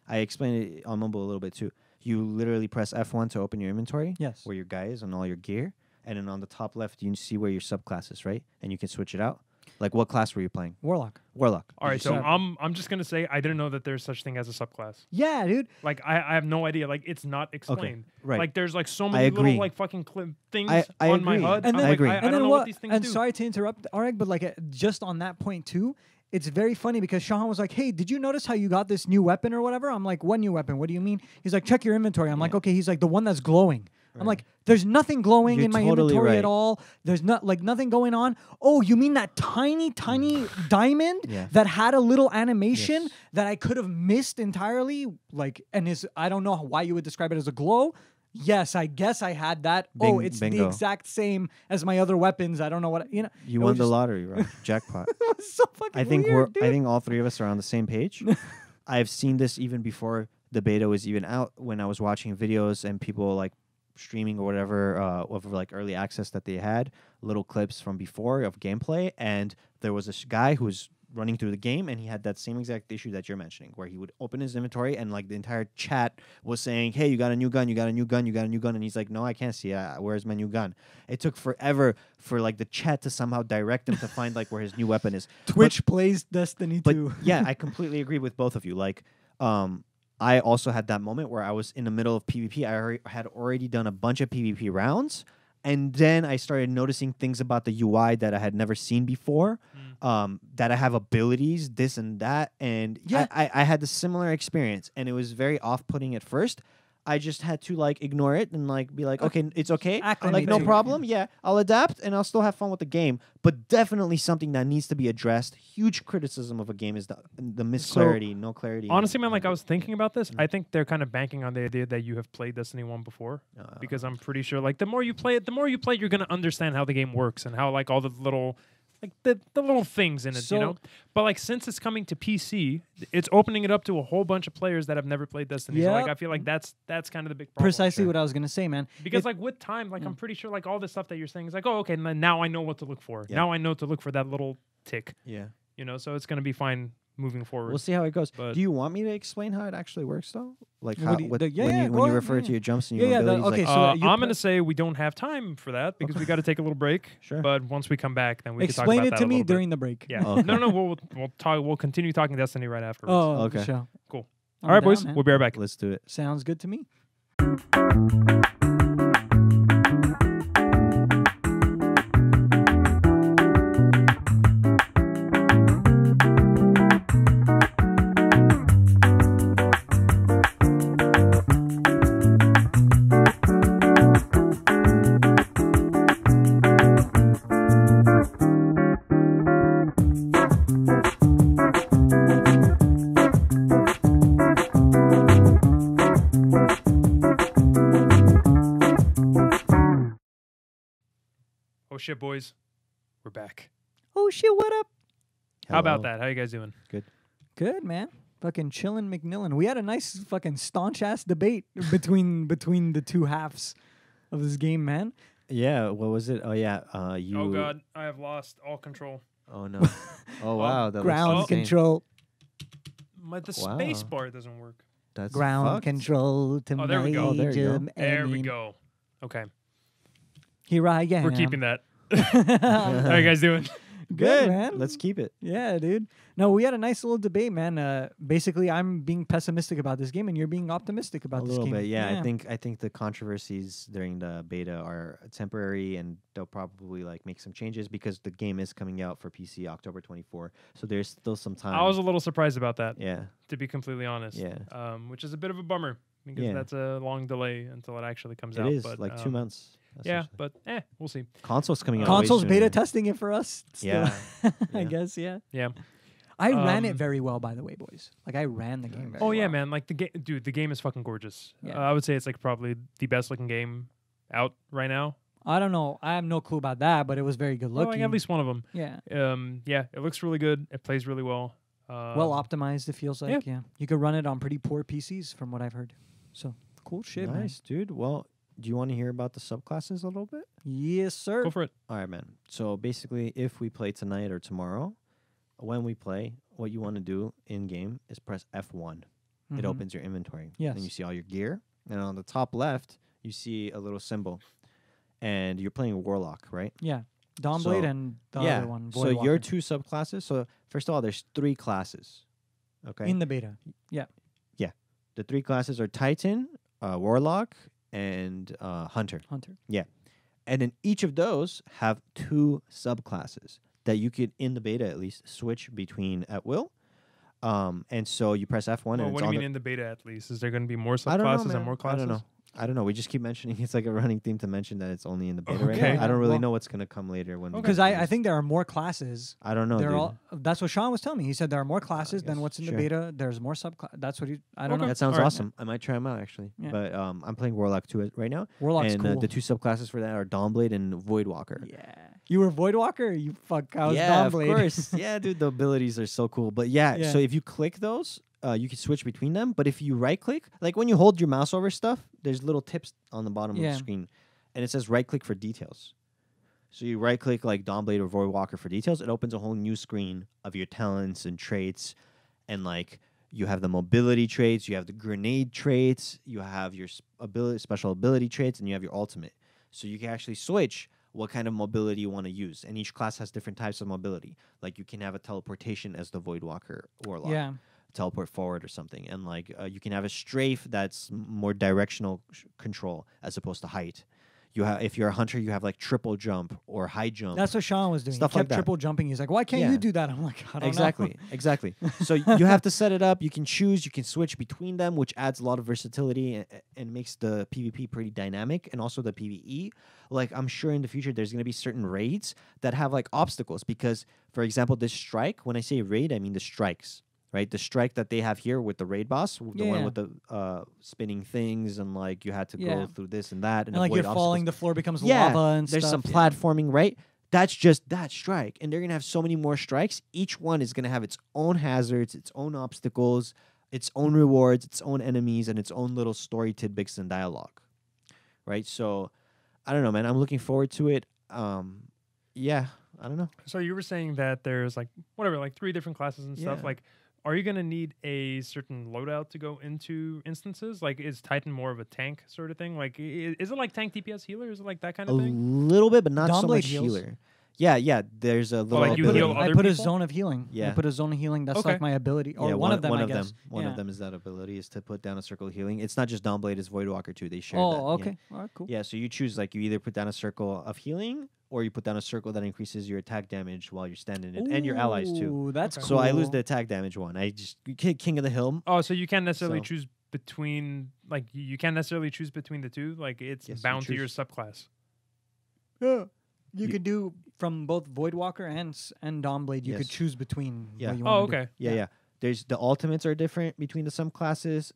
I explained it on Mumble a little bit too. You literally press F1 to open your inventory. Yes. Where your guy is and all your gear. And then on the top left, you see where your subclass is, right? And you can switch it out. Like, what class were you playing? Warlock. Warlock. All right, so Yeah. I'm just gonna say I didn't know that there's such thing as a subclass. Yeah, dude. Like I have no idea. Like it's not explained. right. Like there's like so I many agree. little like fucking things I on my agree. HUD. And I'm then, I agree. I and don't then know what these things and do. sorry to interrupt, Areg, but like just on that point too, it's very funny because Shahan was like, hey, did you notice how you got this new weapon or whatever? I'm like, what new weapon? What do you mean? He's like, check your inventory. I'm like, okay. He's like, the one that's glowing. I'm like, there's nothing glowing You're in my totally inventory right. at all. There's not like nothing going on. Oh, you mean that tiny diamond Yeah. that had a little animation Yes. that I could have missed entirely? Like, and is I don't know why you would describe it as a glow. Yes, I guess I had that. Oh, it's the bingo. exact same as my other weapons. I don't know what You it won was the just- lottery, bro. Jackpot. It was so fucking I think weird, dude. I think all 3 of us are on the same page. I've seen this even before the beta was even out, when I was watching videos and people like streaming or whatever of like early access that they had, little clips from before of gameplay, and there was this guy who was running through the game and he had that same exact issue that you're mentioning, where he would open his inventory and like the entire chat was saying, hey, you got a new gun, you got a new gun, you got a new gun, and he's like, no, I can't see it. Where's my new gun? It took forever for like the chat to somehow direct him to find like where his new weapon is. Twitch plays Destiny But 2. yeah, I completely agree with both of you. Like, I also had that moment where I was in the middle of PvP. Had already done a bunch of PvP rounds, and then I started noticing things about the UI that I had never seen before. That I have abilities, this and that, and Yeah. I had the similar experience, and it was very off-putting at first. I just had to like ignore it and like be like, okay, it's okay, Acclimate like no to it. problem. Yeah, I'll adapt and I'll still have fun with the game. But definitely something that needs to be addressed. Huge criticism of a game is the misclarity, no clarity. Honestly, man, like I was thinking about this. I think they're kind of banking on the idea that you have played Destiny 1 before, because I'm pretty sure like the more you play it, you're gonna understand how the game works and how like all the little like the little things in it, So- you know. But like since it's coming to PC, it's opening it up to a whole bunch of players that have never played Destiny. So like Yep. I feel like that's kind of the big problem. Precisely what I was gonna say, man. Because like with time, like I'm pretty sure like all this stuff that you're saying is like, oh, okay, now I know what to look for. Yeah. Now I know to look for that little tick, yeah. you know. So it's gonna be fine moving forward. We'll see how it goes. But- Do you want me to explain how it actually works, though? Like What how do you- what, the- yeah, when yeah, you go when you ahead, refer yeah, to your jumps and Yeah, your yeah, abilities, okay, like, so I'm you going put- to say we don't have time for that because we got to take a little break. Sure. But once we come back, then we can talk Explain about it that to a me little bit. during the break. Yeah. Okay. No, we'll talk. We'll continue talking Destiny right afterwards. Oh, Okay. okay. Sure. Cool. I'm All right, down, boys. man. We'll be right back. let's do it. Sounds good to me. Oh shit, boys, we're back. Oh shit! What up? How about Hello. that? How you guys doing? Good, man. Fucking chillin' McNillan. We had a nice fucking staunch ass debate between the two halves of this game, man. Yeah. What was it? Oh yeah. You. Oh god, I have lost all control. Oh no. Oh wow. That Ground looks insane. control. The Wow. space bar doesn't work. That's Ground fucked. control to Oh, there we go. Oh, there you go. Major There we Emin. go. Okay, Here I am. we're keeping that. How you guys doing? Good, man. Let's keep it. Yeah, dude. No, we had a nice little debate, man. Basically, I'm being pessimistic about this game, and you're being optimistic about A this little game. bit, yeah. I think the controversies during the beta are temporary, and they'll probably like make some changes because the game is coming out for PC October 24. So there's still some time. I was a little surprised about that. Yeah. To be completely honest. Yeah. Which is a bit of a bummer because that's a long delay until it actually comes out. It is but, like 2 months. Yeah, essentially. but we'll see. Console's coming out. Console's way beta sooner. testing it for us. Still. Yeah. I Yeah. guess. Yeah. Yeah. I ran it very well, by the way, boys. Like I ran the game very Oh well. yeah, man! Like the game, dude. The game is fucking gorgeous. Yeah. I would say it's like probably the best looking game out right now. I don't know. I have no clue about that, but it was very good Well, looking. like at least one of them. Yeah. Yeah, it looks really good. It plays really well. Well optimized, it feels like. Yeah. You could run it on pretty poor PCs, from what I've heard. So cool shit, man. Nice, dude. Well, do you want to hear about the subclasses a little bit? Yes, sir. Go for it. All right, man. So basically, if we play tonight or tomorrow, when we play, what you want to do in game is press F1. It Mhm. opens your inventory. Yes. And you see all your gear. And on the top left, you see a little symbol. And you're playing Warlock, right? Yeah. Dawnblade So- and the yeah. other one. So your Voidwalker. 2 subclasses. So first of all, there's 3 classes. Okay. In the beta. The 3 classes are Titan, Warlock, and Hunter. Hunter. And then each of those have 2 subclasses that you could, in the beta at least, switch between at will. And so you press F1 Well, and what it's do you on mean the in the beta at least? Is there going to be more I don't know, subclasses man. and more classes? I don't know. We just keep mentioning it's like a running theme to mention that it's only in the beta right Okay. now. I don't really Well- know what's going to come later when we Because get to I this. think there are more classes. I don't know, They're dude. all. That's what Sean was telling me. He said there are more classes than guess. what's in Sure. the beta. There's more subclass. That's what he. I don't Okay. know. That sounds All right. awesome. I might try them out actually. Yeah. But I'm playing Warlock 2 right now. Warlock's and cool. the 2 subclasses for that are Dawnblade and Voidwalker. Yeah. You were Voidwalker? You fuck. I was Yeah, of Dawnblade. course. Yeah, dude, the abilities are so cool. But yeah, Yeah. so if you click those, you can switch between them. But if you right click, like when you hold your mouse over stuff, there's little tips on the bottom of Yeah. the screen. And it says right click for details. So you right click like Dawnblade or Voidwalker for details. It opens a whole new screen of your talents and traits. And like you have the mobility traits, you have the grenade traits, you have your special ability traits, and you have your ultimate. So you can actually switch what kind of mobility you want to use. And each class has different types of mobility. Like you can have a teleportation as the Voidwalker Warlock. Yeah. Teleport forward or something. And like you can have a strafe that's more directional control as opposed to height. You have, if you're a hunter, you have like triple jump or high jump. That's what Sean was doing. Stuff he like kept that. triple jumping. He's like, why can't Yeah. you do that? I'm like, I don't know. Exactly. So you have to set it up. You can choose. You can switch between them, which adds a lot of versatility and makes the PvP pretty dynamic, and also the PvE. Like I'm sure in the future there's going to be certain raids that have like obstacles because, for example, this strike. When I say raid, I mean the strikes. Right, the strike that they have here with the raid boss, the one Yeah. with the spinning things, and like you had to Yeah. go through this and that, And like avoid you're falling, obstacles. the floor becomes Yeah, lava and there's stuff. some Yeah. platforming, right? That's just that strike. And they're going to have so many more strikes. Each one is going to have its own hazards, its own obstacles, its own rewards, its own enemies, and its own little story tidbits and dialogue. Right? So, I don't know, man. I'm looking forward to it. Yeah, I don't know. So you were saying that there's like whatever, like 3 different classes and stuff. Yeah. Like, are you gonna need a certain loadout to go into instances? Like, is Titan more of a tank sort of thing? Like, is it like tank DPS healer? Is it like that kind A of thing? little bit, but not so Dawnblade much heals. healer. Yeah. There's a little like you ability. heal I other put a people? zone of healing. I Yeah. put a zone of healing. That's Okay. like my ability. Or Yeah, one of them, One I of them. guess. One Yeah. of them is that ability is to put down a circle of healing. It's not just Dawnblade, it's Voidwalker too. They share Oh, that. Yeah. okay. All right, cool. Yeah, so you choose like you either put down a circle of healing or you put down a circle that increases your attack damage while you're standing it and your allies too. Ooh, that's Okay. cool. So I lose the attack damage one. I just King of the Hill. Oh, so you can't necessarily So- choose between like you can't necessarily choose between the two. Like it's Yes, you bound to your choose. subclass. Yeah. You You- could do from both Voidwalker and Dawnblade. You could Yes. choose between. Yeah. What you Oh, wanna do. okay. Yeah. There's the ultimates are different between the some classes.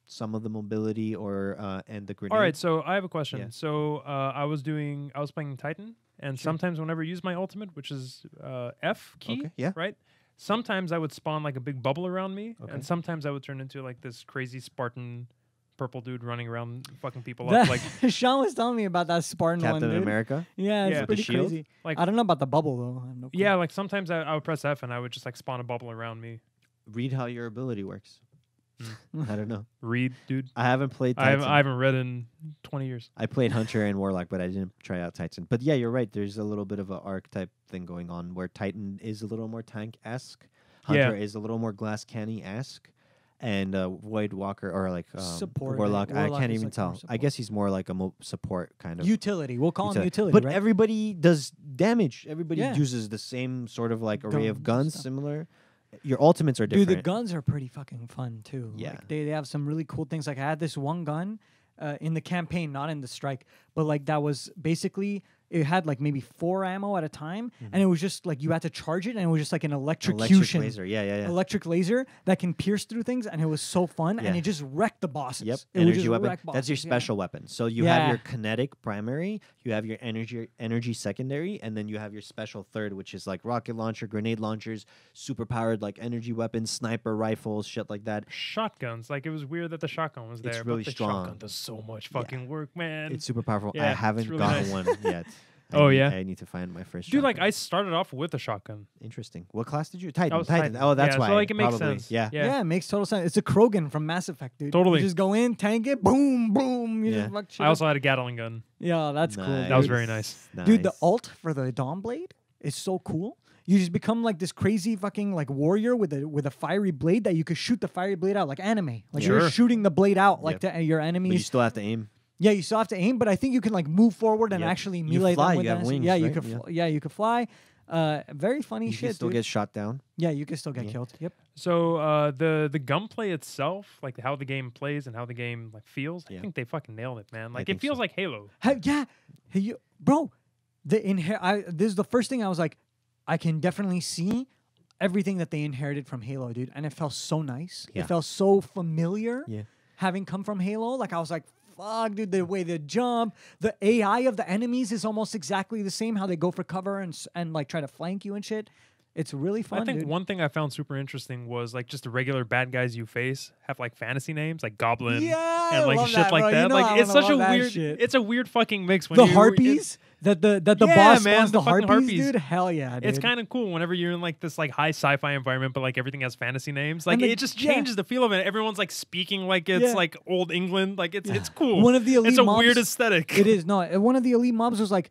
Some of the mobility or and the grenade. All right, so I have a question. Yeah. So I was playing Titan, and Sure. sometimes whenever I use my ultimate, which is F key, Okay, yeah. right? Sometimes I would spawn like a big bubble around me, Okay. and sometimes I would turn into like this crazy Spartan purple dude running around fucking people That- up. Like, Sean was telling me about that Spartan one, Captain dude. America. Yeah, it's Yeah. The pretty shield? crazy. like I don't know about the bubble though. I have no clue. yeah, like sometimes I would press F and I would just like spawn a bubble around me. Read how your ability works. I don't know. Read, dude. I haven't played I Titan. haven't read in 20 years. I played Hunter and Warlock, but I didn't try out Titan. But yeah, you're right. There's a little bit of an archetype thing going on where Titan is a little more tank-esque. Hunter is a little more glass canny-esque. And Void Walker, or like Support, Warlock, I Warlock can't is even like tell. more I guess he's more like a support kind of. Utility. We'll call him utility, But right? everybody does damage. Everybody Yeah. uses the same sort of like array of Guns and guns, stuff. similar. Your ultimates are different. Dude, the guns are pretty fucking fun too. Yeah. Like, they have some really cool things. Like I had this one gun in the campaign, not in the strike, but like that was basically it had like maybe 4 ammo at a time, and it was just like you had to charge it, and it was just like an electrocution. Electric laser, yeah. Electric laser that can pierce through things, and it was so fun, and Yeah. it just wrecked the bosses. Yep, It would energy just weapon. wreck That's your bosses, yeah. special weapon. So you have Yeah. your kinetic primary, you have your energy secondary, and then you have your special third, which is like rocket launcher, grenade launchers, super powered like energy weapons, sniper rifles, shit like that. Shotguns. Like, it was weird that the shotgun was there. It's but really the strong. shotgun does so much fucking work, man. It's super powerful. Yeah, I it's haven't really gotten nice. one yet. Oh, yeah? I need to find my first. Dude, like, shotgun. I started off with a shotgun. Interesting. What class did you? Titan. was Titan. Titan. Oh, that's Yeah, why. so, like, it makes probably. sense. Yeah. Yeah. Yeah, it makes total sense. It's a Krogan from Mass Effect, dude. Totally. You just go in, tank it, boom, boom. You Yeah. just fuck shit I up. also had a Gatling gun. Yeah, that's cool. Nice. That was dude. very nice. Dude, the Nice. ult for the Dawn Blade is so cool. You just become like this crazy fucking like warrior with a fiery blade that you could shoot the fiery blade out like anime. Like Sure. you're shooting the blade out like Yep. to your But you enemies. still have to aim. Yeah, you still have to aim, but I think you can like move forward and Yep. actually You melee fly, them with you have that. wings, Yeah, you right? could. Yeah. Yeah, you could fly. Very funny You shit, can still dude. get shot down. Yeah, you can still get Yeah. killed. Yep. So the gunplay itself, like how the game plays and how the game like feels, I Yeah. think they fucking nailed it, man. Like, think it feels so. like Halo. Yeah, bro. This is the first thing I was like, I can definitely see everything that they inherited from Halo, dude, and it felt so nice. Yeah. It felt so familiar. Yeah. Having come from Halo, like I was like, fuck, dude, the way they jump, the AI of the enemies is almost exactly the same. How they go for cover and like try to flank you and shit. It's really fun. I think dude. one thing I found super interesting was like just the regular bad guys you face have like fantasy names like Goblin Yeah, and I like love shit that, like bro. You that. know I Like, it's wanna such a love that weird shit. it's a weird fucking mix when the you harpies that the Yeah, boss man, spawns the the fucking harpies, harpies. dude. Hell yeah, dude. It's kind of cool whenever you're in like this like high sci-fi environment, but like everything has fantasy names. Like And the- it just yeah. changes the feel of it. Everyone's like speaking like it's Yeah. like old England. Like it's cool. One of the elite it's a mobs- weird aesthetic. It is no. One of the elite mobs was like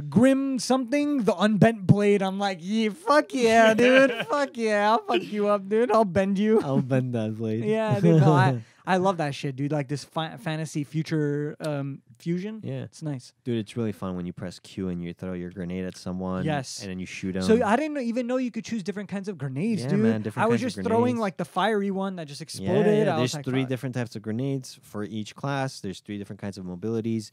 Grim something, the unbent blade. I'm like, yeah, fuck yeah, dude, fuck yeah, I'll fuck you up, dude. I'll bend you. I'll bend that blade. Yeah, dude. No, I love that shit, dude. Like this fantasy future fusion. Yeah. It's nice. Dude, it's really fun when you press Q and you throw your grenade at someone. Yes. And then you shoot them. So I didn't even know you could choose different kinds of grenades, Yeah, dude. man, different I was kinds of just throwing grenades. like the fiery one that just Yeah, exploded. yeah. I There's was like, 3 fuck. different types of grenades for each class. There's 3 different kinds of mobilities.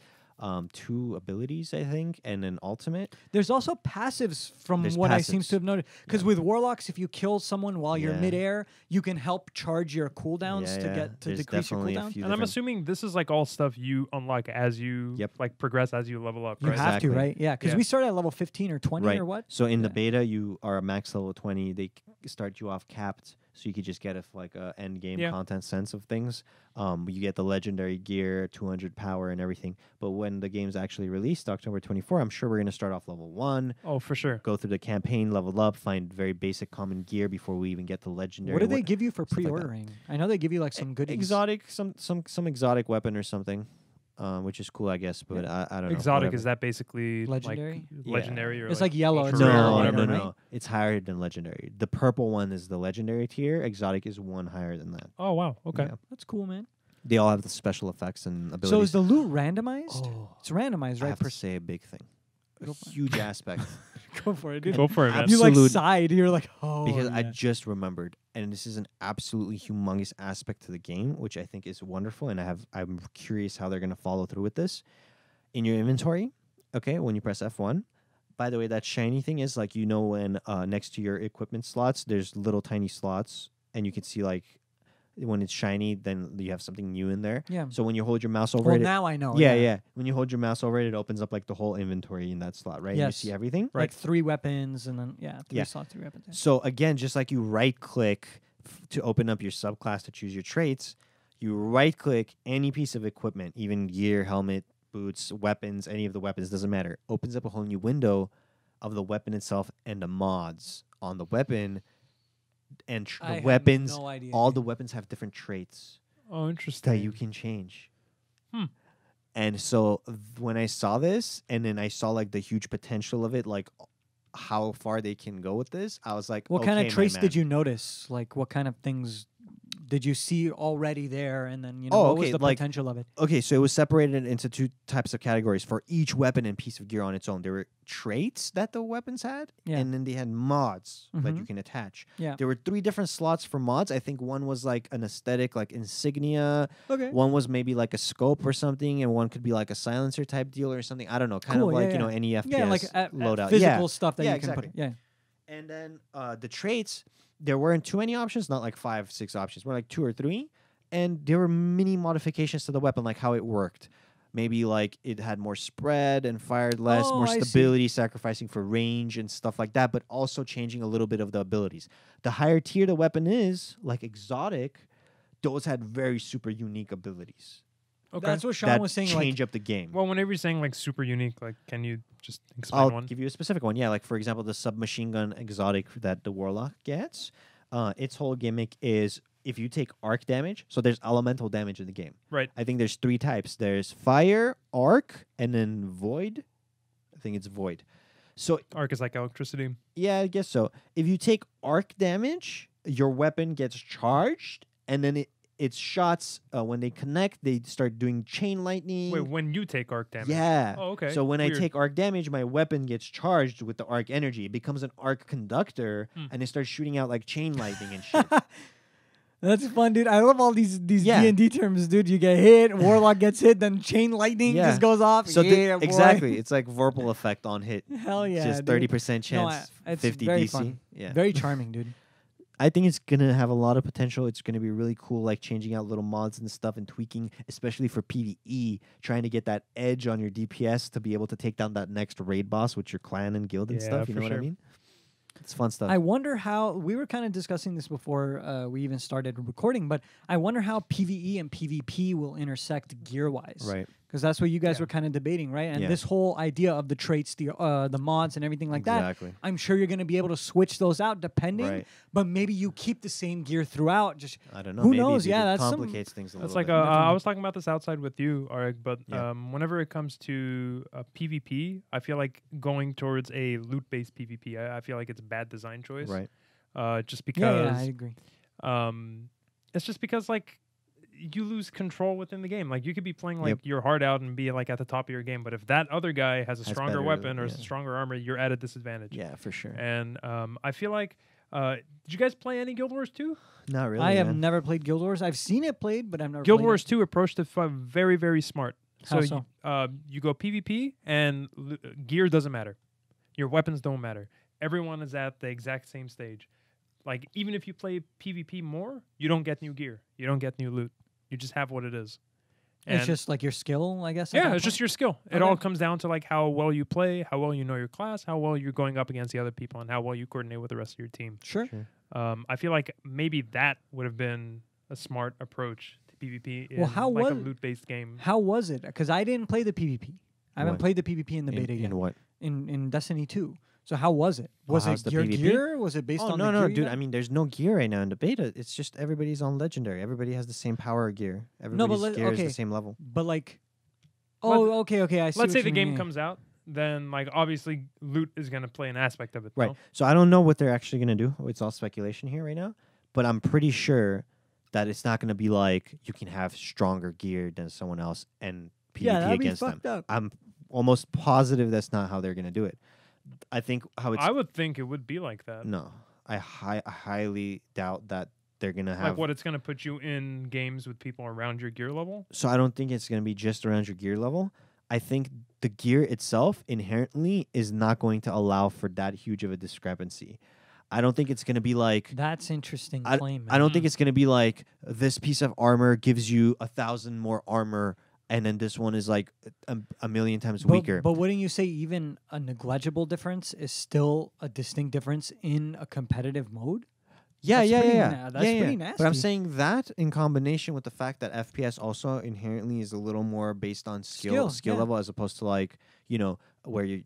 2 abilities, I think, and an ultimate. There's also passives from There's what I seems passives. to have noticed. Because Yeah. with warlocks, if you kill someone while you're Yeah. midair, you can help charge your cooldowns Yeah, to yeah. get to There's decrease your definitely a cooldown. few and I'm different- assuming this is like all stuff you unlock as you Yep. like progress as you level up, You right? have to, Exactly. right? Yeah, because Yeah. we started at level 15 or 20 Right. or what? So in the Yeah. beta, you are a max level 20. They start you off capped, so you could just get like a end game Yeah. content sense of things. You get the legendary gear, 200 power, and everything. But when the game's actually released, October 24, I'm sure we're gonna start off level 1, Oh, for sure. go through the campaign, level up, find very basic common gear before we even get to legendary. What do they give you for stuff like that. pre-ordering? I know they give you like some goodies. Exotic, some exotic weapon or something, which is cool, I guess. But I don't know. Exotic whatever. is that basically Legendary? like Yeah. legendary or It's like yellow, ultra it's No, rare or rare, no, whatever? no, right? no. It's higher than legendary. The purple one is the legendary tier. Exotic is 1 higher than that. Oh wow, okay. Yeah. That's cool, man. They all have the special effects and abilities. So is the loot randomized? Oh, It's randomized, I right? have to say a big thing, a Go for it. huge aspect. Go for it, dude. Go for it, man. You like Absolute- sighed. You're like, oh, because I yeah. just remembered, and this is an absolutely humongous aspect to the game, which I think is wonderful, and I'm curious how they're going to follow through with this. In your inventory, okay, when you press F1, by the way, that shiny thing is like, when next to your equipment slots, there's little tiny slots, and you can see like when it's shiny, then you have something new in there. Yeah. So when you hold your mouse over Well, it, now I know. yeah. When you hold your mouse over it, it opens up like the whole inventory in that slot, right? And Yes. you see everything. Like 3 weapons and then, three Yeah. slots, 3 weapons. Yeah. So again, just like you right click to open up your subclass to choose your traits, you right click any piece of equipment, even gear, helmet, boots, weapons, any of the weapons, doesn't matter. Opens up a whole new window of the weapon itself and the mods on the weapon. and I the had weapons, no idea, all dude. the weapons have different traits Oh, interesting. that you can change. Hmm. And so when I saw this, and then I saw like the huge potential of it, like how far they can go with this, I was like, What okay, kind of my traits man. did you notice? Like, what kind of things did you see already there? And then, Oh, what was okay, the like- potential of it? Okay, so it was separated into two types of categories for each weapon and piece of gear on its own. There were traits that the weapons had, Yeah. and then they had mods that you Mhm. can attach. Yeah. There were 3 different slots for mods. I think one was like an aesthetic, like insignia. Okay. One was maybe like a scope or something, and one could be like a silencer type deal or something. I don't know, kind Cool, of yeah, like, yeah. any FPS Yeah, like loadout. physical Yeah. stuff that Yeah, you can exactly. put. Yeah. And then the traits, there weren't too many options, not like 5, 6 options, more like 2 or 3. And there were mini modifications to the weapon, like how it worked. Maybe like it had more spread and fired less, Oh, more I see. stability, sacrificing for range and stuff like that, but also changing a little bit of the abilities. The higher tier the weapon is, like exotic, those had very super unique abilities Okay. That's what Sean that was saying. change Like, up the game. Well, whenever you're saying like super unique, like can you just explain I'll one? give you a specific one. Yeah, like for example, the submachine gun exotic that the Warlock gets. Its whole gimmick is if you take arc damage, so there's elemental damage in the game. Right. I think there's 3 types. There's fire, arc, and then void. I think it's void. So Arc is like electricity. yeah, I guess so. If you take arc damage, your weapon gets charged, and then its shots, when they connect, they start doing chain lightning. Wait, when you take arc damage. Yeah. Oh, okay. So when I Weird. take arc damage, my weapon gets charged with the arc energy. It becomes an arc conductor, and it starts shooting out like chain lightning and shit. that's fun, dude. I love all these Yeah. D&D terms, dude. You get hit, Warlock gets hit, then chain lightning Yeah. just goes off. So yeah, boy. exactly, it's like Vorpal effect on hit. Hell yeah, Just dude. 30% No, chance, it's 50 very DC. fun. Yeah. Very charming, dude. I think it's gonna have a lot of potential. It's gonna be really cool, like changing out little mods and stuff and tweaking, especially for PvE, trying to get that edge on your DPS to be able to take down that next raid boss with your clan and guild and Yeah, stuff. You for know what I sure. mean? It's fun stuff. I wonder how we were kind of discussing this before we even started recording, but I wonder how PvE and PvP will intersect gear-wise. Right. Because that's what you guys Yeah. were kind of debating, right? And Yeah. this whole idea of the traits, the mods, and everything like that. Exactly. I'm sure you're going to be able to switch those out depending, Right. but maybe you keep the same gear throughout. Just I don't know. Who maybe knows? dude, Yeah, it that's some- complicates things a That's little like bit. I Definitely. was talking about this outside with you, Arik, but Yeah. whenever it comes to PvP, I feel like going towards a loot-based PvP, I feel like it's a bad design choice. Right. Just yeah, I because agree. it's just because like you lose control within the game. Like you could be playing like Yep. your heart out and be like at the top of your game, but if that other guy has a Has stronger better, weapon or yeah. stronger armor, you're at a disadvantage. Yeah, for sure. And I feel like did you guys play any Guild Wars 2? Not really. I have man. never played Guild Wars. I've seen it played, but I've never Guild played Wars it. 2 approached it very, very smart. How So, so? you go PvP and gear doesn't matter. Your weapons don't matter. Everyone is at the exact same stage. Like even if you play PvP more, you don't get new gear. You don't get new loot. You just have what it is. It's And- just like your skill, I guess. at yeah, that it's just point? your skill. It Okay. all comes down to like how well you play, how well you know your class, how well you're going up against the other people, and how well you coordinate with the rest of your team. Sure. Sure. I feel like maybe that would have been a smart approach to PvP in Well, how like a was- loot-based game. How was it? Because I didn't play the PvP. I haven't What? played the PvP in the beta yet. In what? In Destiny 2. So how was it? Was how's it the your PvP? gear? Was it based Oh on no, the no, gear you dude. got? I mean, there's no gear right now in the beta. It's just everybody's on legendary. Everybody has the same power gear. Everybody's let- gear is okay. the same level. But like, Well, oh, okay. I see. Let's what say you the game mean. comes out, then like obviously loot is going to play an aspect of it. Right. no? So I don't know what they're actually gonna do. It's all speculation here right now. But I'm pretty sure that it's not gonna be like you can have stronger gear than someone else and PvP Yeah, that'd be against them. fucked up. I'm almost positive that's not how they're gonna do it. I think how it's I would think it would be like that. no. I highly doubt that they're gonna have Like what it's going to put you in games with people around your gear level. So I don't think it's going to be just around your gear level. I think the gear itself inherently is not going to allow for that huge of a discrepancy. I don't think it's going to be like That's interesting I, claim. I don't Mm. think it's going to be like this piece of armor gives you 1,000 more armor and then this one is like a million times weaker. But wouldn't you say even a negligible difference is still a distinct difference in a competitive mode? Yeah, That's yeah, pretty yeah. na- that's yeah, pretty yeah. But I'm nasty. saying that in combination with the fact that FPS also inherently is a little more based on skill Skill, yeah. level as opposed to like, where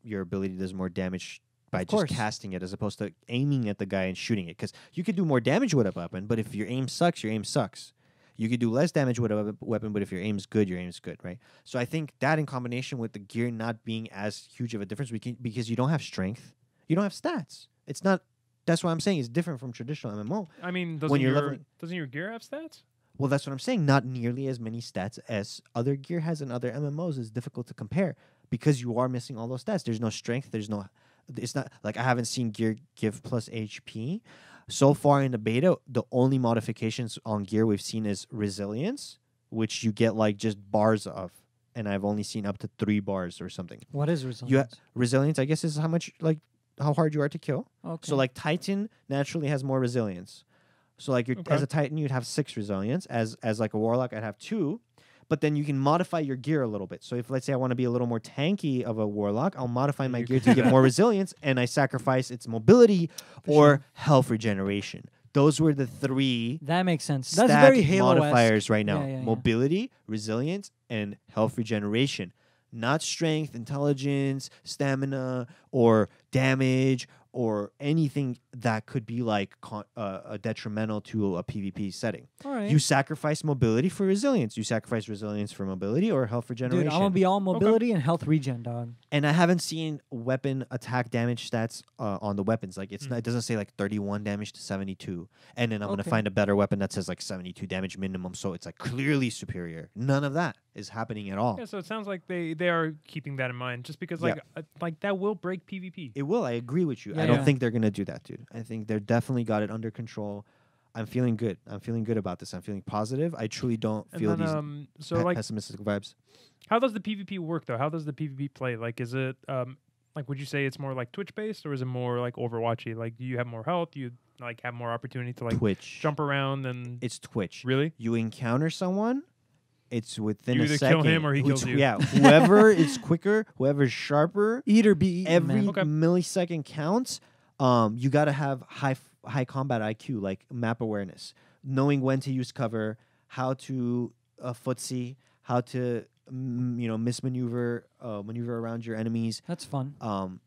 your ability does more damage by just casting it as opposed to aiming at the guy and shooting it. Because you could do more damage with a weapon, but if your aim sucks, your aim sucks. You could do less damage with a weapon, but if your aim's good, your aim's good, right? So I think that in combination with the gear not being as huge of a difference, because you don't have strength, you don't have stats. It's not. That's what I'm saying. It's different from traditional MMO. I mean, doesn't your gear have stats? Well, that's what I'm saying. Not nearly as many stats as other gear has in other MMOs. Is difficult to compare because you are missing all those stats. There's no strength. It's not like I haven't seen gear give plus HP. So far in the beta, the only modifications on gear we've seen is resilience, which you get like just bars of. And I've only seen up to 3 bars or something. What is resilience? Resilience, I guess, is how hard you are to kill. Okay. So like Titan naturally has more resilience. So like as a Titan, you'd have 6 resilience. As like a Warlock, I'd have 2. But then you can modify your gear a little bit. So if let's say I want to be a little more tanky of a Warlock, I'll modify my gear to get more resilience, and I sacrifice its mobility or health regeneration. Those were the 3 that makes sense. That's very Halo modifiers right now. Yeah. Mobility, resilience, and health regeneration. Not strength, intelligence, stamina, or damage, or anything that could be like detrimental to a PvP setting. All right. You sacrifice mobility for resilience. You sacrifice resilience for mobility or health regeneration. Dude, I'm going to be all mobility and health regen, dog. And I haven't seen weapon attack damage stats on the weapons. Like it doesn't say like 31 damage to 72. And then I'm going to find a better weapon that says like 72 damage minimum. So it's like clearly superior. None of that is happening at all. Yeah, so it sounds like they are keeping that in mind just because like that will break PvP. It will. I agree with you. Yeah, I don't think they're going to do that, dude. I think they're definitely got it under control. I'm feeling good. I'm feeling good about this. I'm feeling positive. I truly don't feel these pessimistic vibes. How does the PvP work, though? How does the PvP play? Like, is it, like, would you say it's more like Twitch-based, or is it more like Overwatchy? Like, do you have more health? Do you, like, have more opportunity to, like, Twitch. jump around? And It's Twitch. Really? You encounter someone, it's within you a either second. kill him or he kills you. Yeah, whoever is quicker, whoever's sharper, Eat or be eaten, every man. millisecond counts. You got to have high combat IQ, like map awareness, knowing when to use cover, how to footsie, how to maneuver around your enemies. That's fun.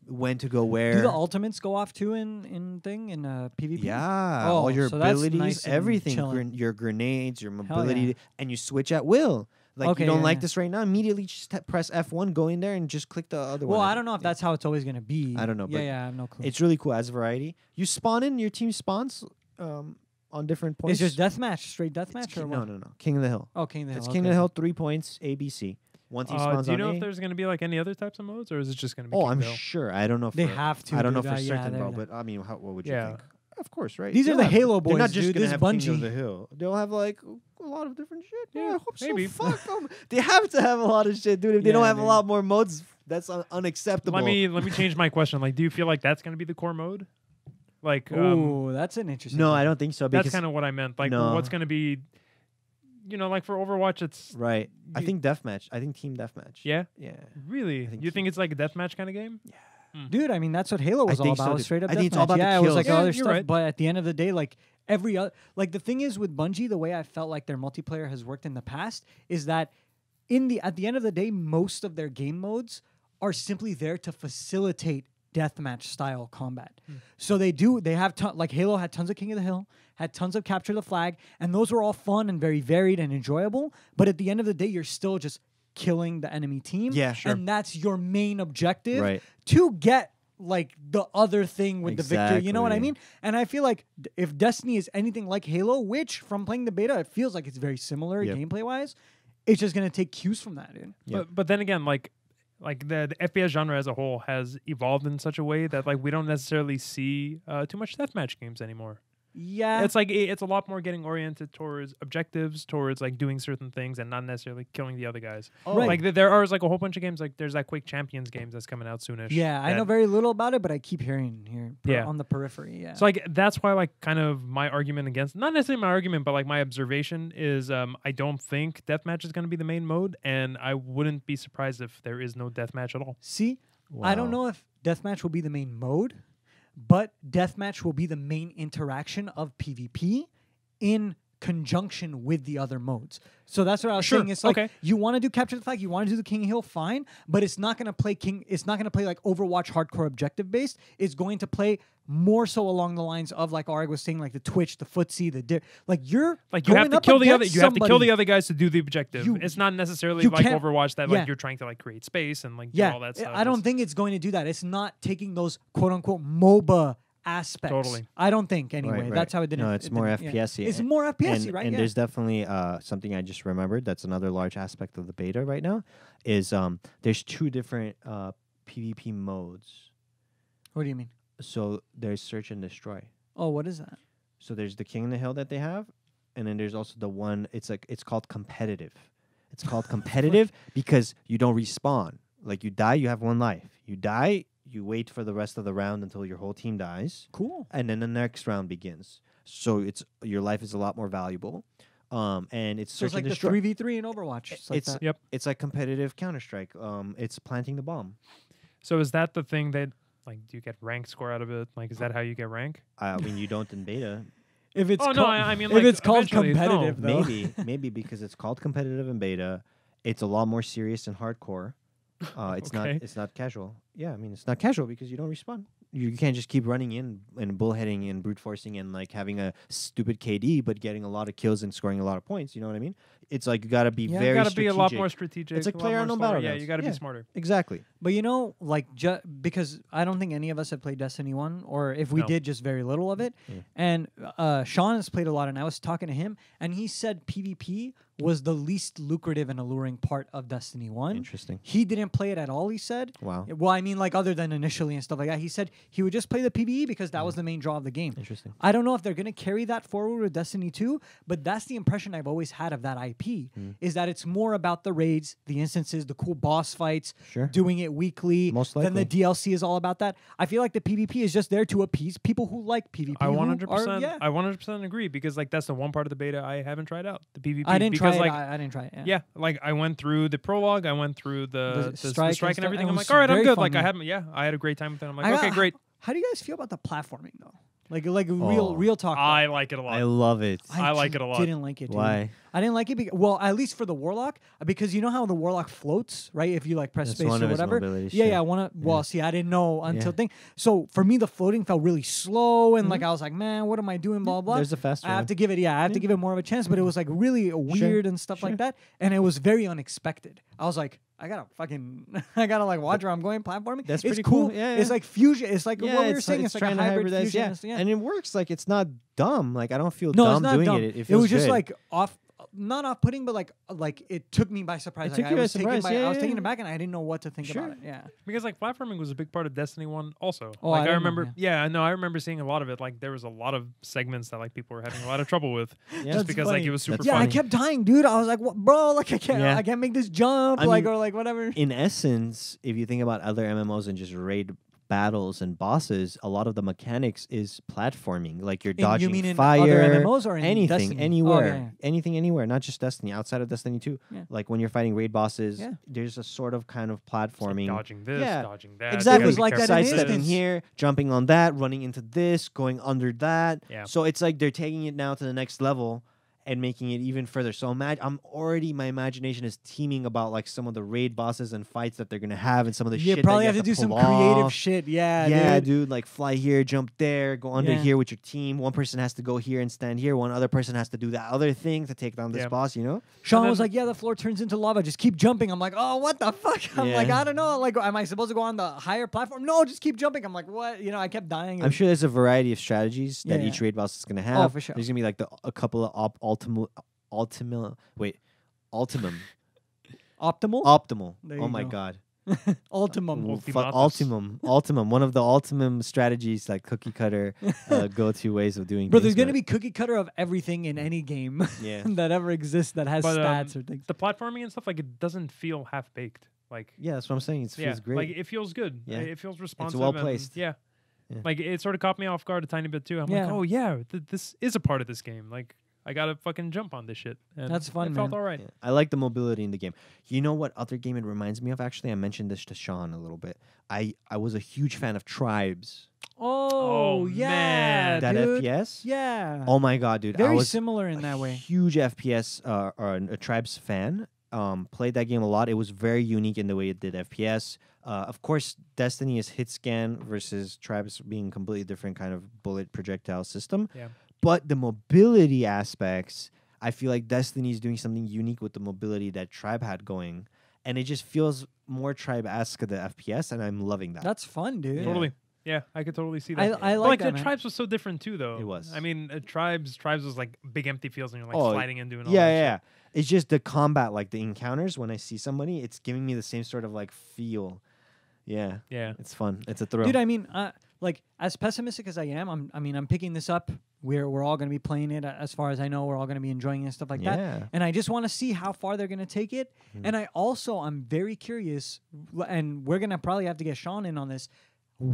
When to go where. Do the ultimates go off too in PvP? Yeah, Oh, all your so that's abilities, nice and everything, chilling. your grenades, your mobility, and you switch at will. Like you don't like this right now, immediately just press F1, go in there, and just click the other one. Well, I don't know if that's how it's always going to be. I don't know. But I have no clue. it's really cool as variety. You spawn in, your team spawns on different points. It's just deathmatch, straight deathmatch, or what? No. King of the Hill. Oh, King of the Hill. It's King of the Hill, 3 points, ABC. One team spawns do you on know A. if there's going to be like any other types of modes, or is it just going to be? Oh, King I'm of the Hill? sure. I don't know. They have to. I don't know do for that. certain, Yeah, bro. But I mean, what would you think? Of course, right? These are the Halo boys. They're not just dude. gonna This have Bungie. King of the Hill. They'll have like a lot of different shit. Yeah, I hope maybe. so. Fuck them. They have to have a lot of shit, dude. If they don't have a lot more modes, that's unacceptable. Let me change my question. Like, do you feel like that's going to be the core mode? Like, Ooh, that's an interesting. No, I don't think so. That's kind of what I meant. Like, what's going to be? Like for Overwatch, it's right. I think deathmatch. I think team deathmatch. Yeah. Really. You think it's like a deathmatch kind of game? Yeah. Dude, I mean, that's what Halo was all about. Straight up I think it's deathmatch. all about the it was kills. like other you're stuff. right. But at the end of the day, like every other, like the thing is with Bungie, the way I felt like their multiplayer has worked in the past is that at the end of the day, most of their game modes are simply there to facilitate deathmatch style combat. So they have like Halo had tons of King of the Hill, had tons of Capture the Flag, and those were all fun and very varied and enjoyable. But at the end of the day, you're still just killing the enemy team. Yeah, sure. And that's your main objective Right. to get like the other thing with the victory. You know what I Exactly. mean? And I feel like if Destiny is anything like Halo, which from playing the beta, it feels like it's very similar Yep. gameplay wise, it's just going to take cues from that, dude. Yep. But then again, like the FPS genre as a whole has evolved in such a way that like we don't necessarily see too much deathmatch games anymore. Yeah. It's like it's a lot more getting oriented towards objectives, towards like doing certain things, and not necessarily killing the other guys. Oh. Right. Like there are like a whole bunch of games. Like there's that Quake Champions games that's coming out soonish. Yeah, I know very little about it, but I keep hearing here on the periphery. Yeah. So like that's why like kind of my argument against, not necessarily my argument, but like my observation is I don't think deathmatch is going to be the main mode, and I wouldn't be surprised if there is no deathmatch at all. See, I don't know if deathmatch will be the main mode, but deathmatch will be the main interaction of PvP in conjunction with the other modes. So that's what I was Sure, saying. It's like okay. you want to do capture the flag, you want to do the King Hill, fine, but it's not going to play It's not going to play like Overwatch hardcore objective based. It's going to play more so along the lines of like Arg was saying, like the Twitch, the footsie, like you're Like you have to kill the other. You have to kill the other guys to do the objective. It's not necessarily like can't- Overwatch that yeah. like you're trying to like create space and like do Yeah, all that stuff. I don't think it's going to do that. It's not taking those quote unquote MOBA aspects. Totally. I don't think anyway. Right. That's how it didn't. No, it's more FPS-y. It's more FPS-y, right? And Yeah. there's definitely something I just remembered. That's another large aspect of the beta right now. Is there's 2 different PvP modes. What do you mean? So there's search and destroy. Oh, what is that? So there's the King in the Hill that they have, and then there's also the one. It's called competitive. It's called competitive because you don't respawn. Like you die, you have 1 life. You die, you wait for the rest of the round until your whole team dies. Cool. And then the next round begins. So your life is a lot more valuable. And it's So it's search like and the destroy. 3v3 in Overwatch. It's like that. It's like competitive Counter-Strike. It's planting the bomb. So is that the thing that like do you get rank score out of it? Like is that how you get rank? I mean, you don't in beta. If it's Oh, no, I mean, if like, it's called eventually, no. competitive, though. Maybe because it's called competitive in beta, it's a lot more serious and hardcore. Okay. It's not casual. Yeah, I mean it's not casual because you don't respawn. You can't just keep running in and bullheading and brute forcing and like having a stupid KD but getting a lot of kills and scoring a lot of points. You know what I mean? It's like you got to be Yeah. very. You got to be a lot strategic. more strategic. It's like a lot player more unknown smarter. battlegrounds. Yeah, you got to Yeah. be smarter. Exactly. But you know, like because I don't think any of us have played Destiny 1, or if we No. did, just very little of it. Yeah. And Sean has played a lot, and I was talking to him, and he said PvP was the least lucrative and alluring part of Destiny 1. Interesting. He didn't play it at all, he said. Wow. Well, I mean, like other than initially and stuff like that. He said he would just play the PvE because that was the main draw of the game. Interesting. I don't know if they're going to carry that forward with Destiny 2, but that's the impression I've always had of that IP, is that it's more about the raids, the instances, the cool boss fights, Sure. doing it weekly. Most Then the likely. DLC is all about that. I feel like the PvP is just there to appease people who like PvP. I who 100%. are- yeah. I 100% agree because like that's the one part of the beta I haven't tried out. The PvP. I didn't try because, it. like, I didn't try it. yeah, like I went through the prologue, I went through the strike and strike and stuff, everything. and I'm it like, was all right, I'm very good. fun, Like yeah. I had a great time with it. I'm like, I okay, got- great. How do you guys feel about the platforming though? Like real talk. I like it a lot. I love it. I like it a lot. Didn't like it. Dude. Why? I didn't like it. Well, at least for the Warlock, because you know how the Warlock floats, right? If you like press That's space one or of his whatever. mobilities, Yeah, sure. yeah. I want to. Well, Yeah. see, I didn't know until Yeah. thing. So for me, the floating felt really slow, and like I was like, man, what am I doing? Blah blah. There's a faster I have one. to give it. Yeah, I have to give it more of a chance. But it was like really weird and stuff like that, and it was very unexpected. I was like, I gotta like watch where I'm going platforming. That's it's pretty cool. cool. Yeah, It's yeah. like fusion. It's like what we were saying. It's like a trying to hybrid hybridize, fusion. yeah. It's- yeah. And it works. Like it's not dumb. Like I don't feel No, dumb it's not doing dumb. it. It It feels was just good. like not off-putting, but like it took me by surprise. It Like, took I you by was taken surprise, by- yeah, I was yeah, taken yeah. aback, and I didn't know what to think Sure. about it. Yeah. Because like platforming was a big part of Destiny 1 also. Oh, like I I don't know, remember I remember seeing a lot of it. Like there was a lot of segments that like people were having a lot of trouble with. Yeah. Just That's because like funny. it was super That's Yeah, I funny. kept dying, dude. I was like, what, bro? Like I Yeah. can't make this jump, I like mean, or like whatever. in essence, if you think about other MMOs and just raid battles and bosses, a lot of the mechanics is platforming. Like you're dodging you mean in fire, other MMOs or in anything, Destiny? anywhere, Oh, yeah, yeah. anything, anywhere. Not just Destiny. Outside of Destiny 2, Yeah. like when you're fighting raid bosses, Yeah. there's a sort of kind of It's like platforming. dodging this, Yeah. dodging that. Exactly. It was like that in Sidestepping Instance. here, jumping on that, running into this, going under that. Yeah. So it's like they're taking it now to the next level and making it even further. So my imagination is teeming about like some of the raid bosses and fights that they're gonna have, and some of the You shit. probably that have to do some pull creative off. shit. Yeah, Yeah, dude. dude, like fly here, jump there, go under Yeah. here with your team. One person has to go here and stand here. One other person has to do that other thing to take down this Yeah. boss, you know? Sean And was then- like, "Yeah, the floor turns into lava. Just keep jumping." I'm like, "Oh, what the fuck?" I'm Yeah. like, "I don't know. Like, am I supposed to go on the higher platform?" No, just keep jumping. I'm like, "What?" You know, I kept dying. I'm sure there's a variety of strategies that Yeah, each yeah. raid boss is gonna have. for sure. There's gonna be like a couple of ultimum. Optimal. Optimal. There Oh you my go. god. Ultimum. Ultimatus. Ultimum. One of the ultimum strategies, like cookie cutter go-to ways of doing Bro, things. there's gonna but- be cookie cutter of everything in any game Yeah. that ever exists that has But, stats or things. the platforming and stuff like it doesn't feel half baked. Like Yeah, that's what I'm saying. It feels great. like it feels good. Yeah. It feels responsive. well and- placed. Yeah. Yeah. Like it sort of caught me off guard a tiny bit too. I'm Yeah. like, oh yeah, this is a part of this game. Like I got to fucking jump on this shit. And That's fun, It felt man. all right. Yeah. I like the mobility in the game. You know what other game it reminds me of? Actually, I mentioned this to Sean a little bit. I was a huge fan of Tribes. Oh, yeah, man. That dude. FPS? Yeah. Oh my god, dude. I Very was similar in that way. huge FPS or a Tribes fan. Played that game a lot. It was very unique in the way it did FPS. Of course, Destiny is hit scan versus Tribes being completely different kind of bullet projectile system. Yeah. But the mobility aspects, I feel like Destiny is doing something unique with the mobility that Tribe had going. And it just feels more Tribe-esque the FPS, and I'm loving that. That's fun, dude. Totally. Yeah, I could totally see that. I But, like that, the man. Tribes was so different too, though. It was. I mean, Tribes was like big empty fields, and you're like Oh, sliding and doing all yeah, that yeah. shit. It's just the combat, like the encounters, when I see somebody, it's giving me the same sort of like feel. Yeah. Yeah. It's fun. It's a thrill. Dude, I mean, like as pessimistic as I am, I'm picking this up. We're all going to be playing it. As far as I know, we're all going to be enjoying it and stuff like Yeah. that. And I just want to see how far they're going to take it. And I'm very curious, and we're going to probably have to get Sean in on this,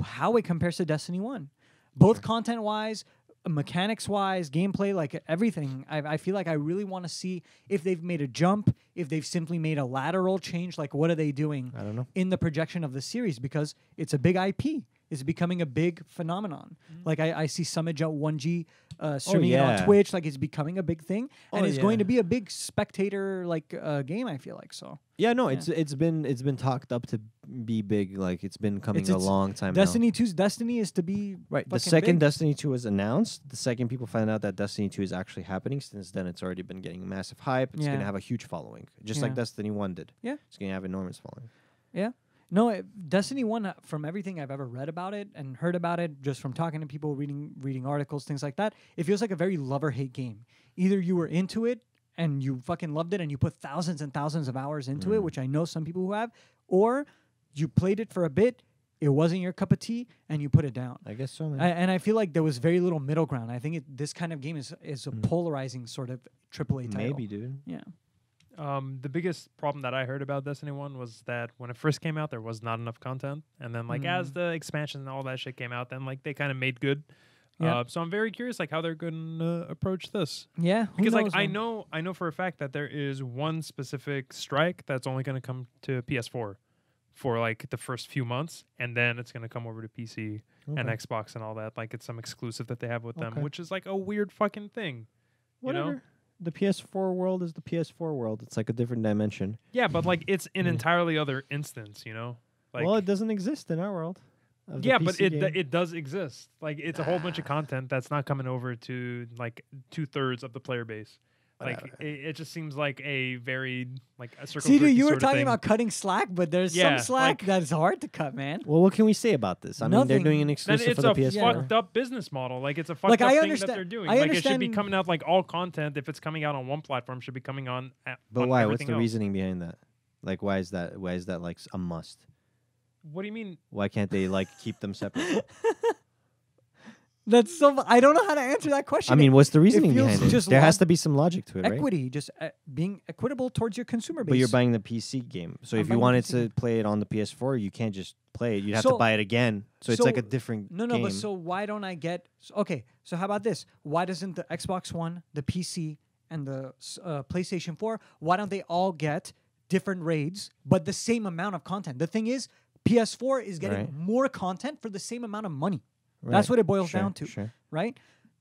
how it compares to Destiny 1. Both content-wise, mechanics-wise, gameplay, like everything. I feel like I really want to see if they've made a jump, if they've simply made a lateral change, like what are they doing I don't know. in the projection of the series, because it's a big IP. It's becoming a big phenomenon. Like I see Summit Out 1G streaming it on yeah. Twitch. Like it's becoming a big thing, and Oh, it's going yeah. to be a big spectator like game. I feel like so. Yeah, no, it's been talked up to be big. Like it's been coming It's- a long time Destiny 2's Destiny is to be Right. The fucking second big. Destiny 2 was announced, the second people find out that Destiny 2 is actually happening, since then it's already been getting massive hype. It's going Yeah. to have a huge following, just like Yeah. Destiny 1 did. Yeah. It's going to have enormous following. Yeah. No, Destiny 1, from everything I've ever read about it and heard about it, just from talking to people, reading articles, things like that, it feels like a very love-or-hate game. Either you were into it and you fucking loved it and you put thousands and thousands of hours into it, which I know some people who have, or you played it for a bit, it wasn't your cup of tea, and you put it down. I guess so, man. And I feel like there was very little middle ground. I think this kind of game is a polarizing sort of AAA title. Maybe, dude. Yeah. The biggest problem that I heard about Destiny 1 was that when it first came out, there was not enough content. And then, like, as the expansion and all that shit came out, then, like, they kind of made good. Yeah. So I'm very curious, like, how they're going to approach this. Yeah. who Because, like, knows, I man? know for a fact that there is one specific strike that's only going to come to PS4 for, like, the first few months. And then it's going to come over to PC and Okay. Xbox and all that. Like, it's some exclusive that they have with them, Okay. which is, like, a weird fucking thing. Whatever. You know? The PS4 world is the PS4 world. It's like a different dimension. Yeah, but, like, it's an entirely other instance, you know? Like, well, it doesn't exist in our world. of the yeah, but PC game. it does exist. Like, it's a whole bunch of content that's not coming over to like 2/3 of the player base. Like, Whatever. it just seems like a very like a circle. See, dude, jerky you were sort of talking thing. about cutting slack, but there's Yeah, some slack like- that's hard to cut, man. Well, what can we say about this? I mean, they're Nothing. doing an Then exclusive it's for a the PS4. fucked up business model. Like, it's a fucked Like, up I thing understand- that they're doing. I Like, it should be understand- coming out like all content. If it's coming out on one platform, should be coming on. But on why? What's everything the else. reasoning behind that? Like, why is that? Why is that like a must? What do you mean? Why can't they like keep them separate? That's so. I don't know how to answer that question. I mean, what's the reasoning feels behind it? just There has log- to be some logic to it, right? equity, just being equitable towards your consumer base. But you're buying the PC game, so I'm if buying you the wanted PC to game. play it on the PS4, you can't just play it. You'd have So- to buy it again. So it's so- like a different No, game. but so why don't I get? Okay, so how about this? Why doesn't the Xbox One, the PC, and the PlayStation 4? Why don't they all get different raids but the same amount of content? The thing is, PS4 is getting Right. more content for the same amount of money. Right. That's what it boils Sure, down to, Sure. right?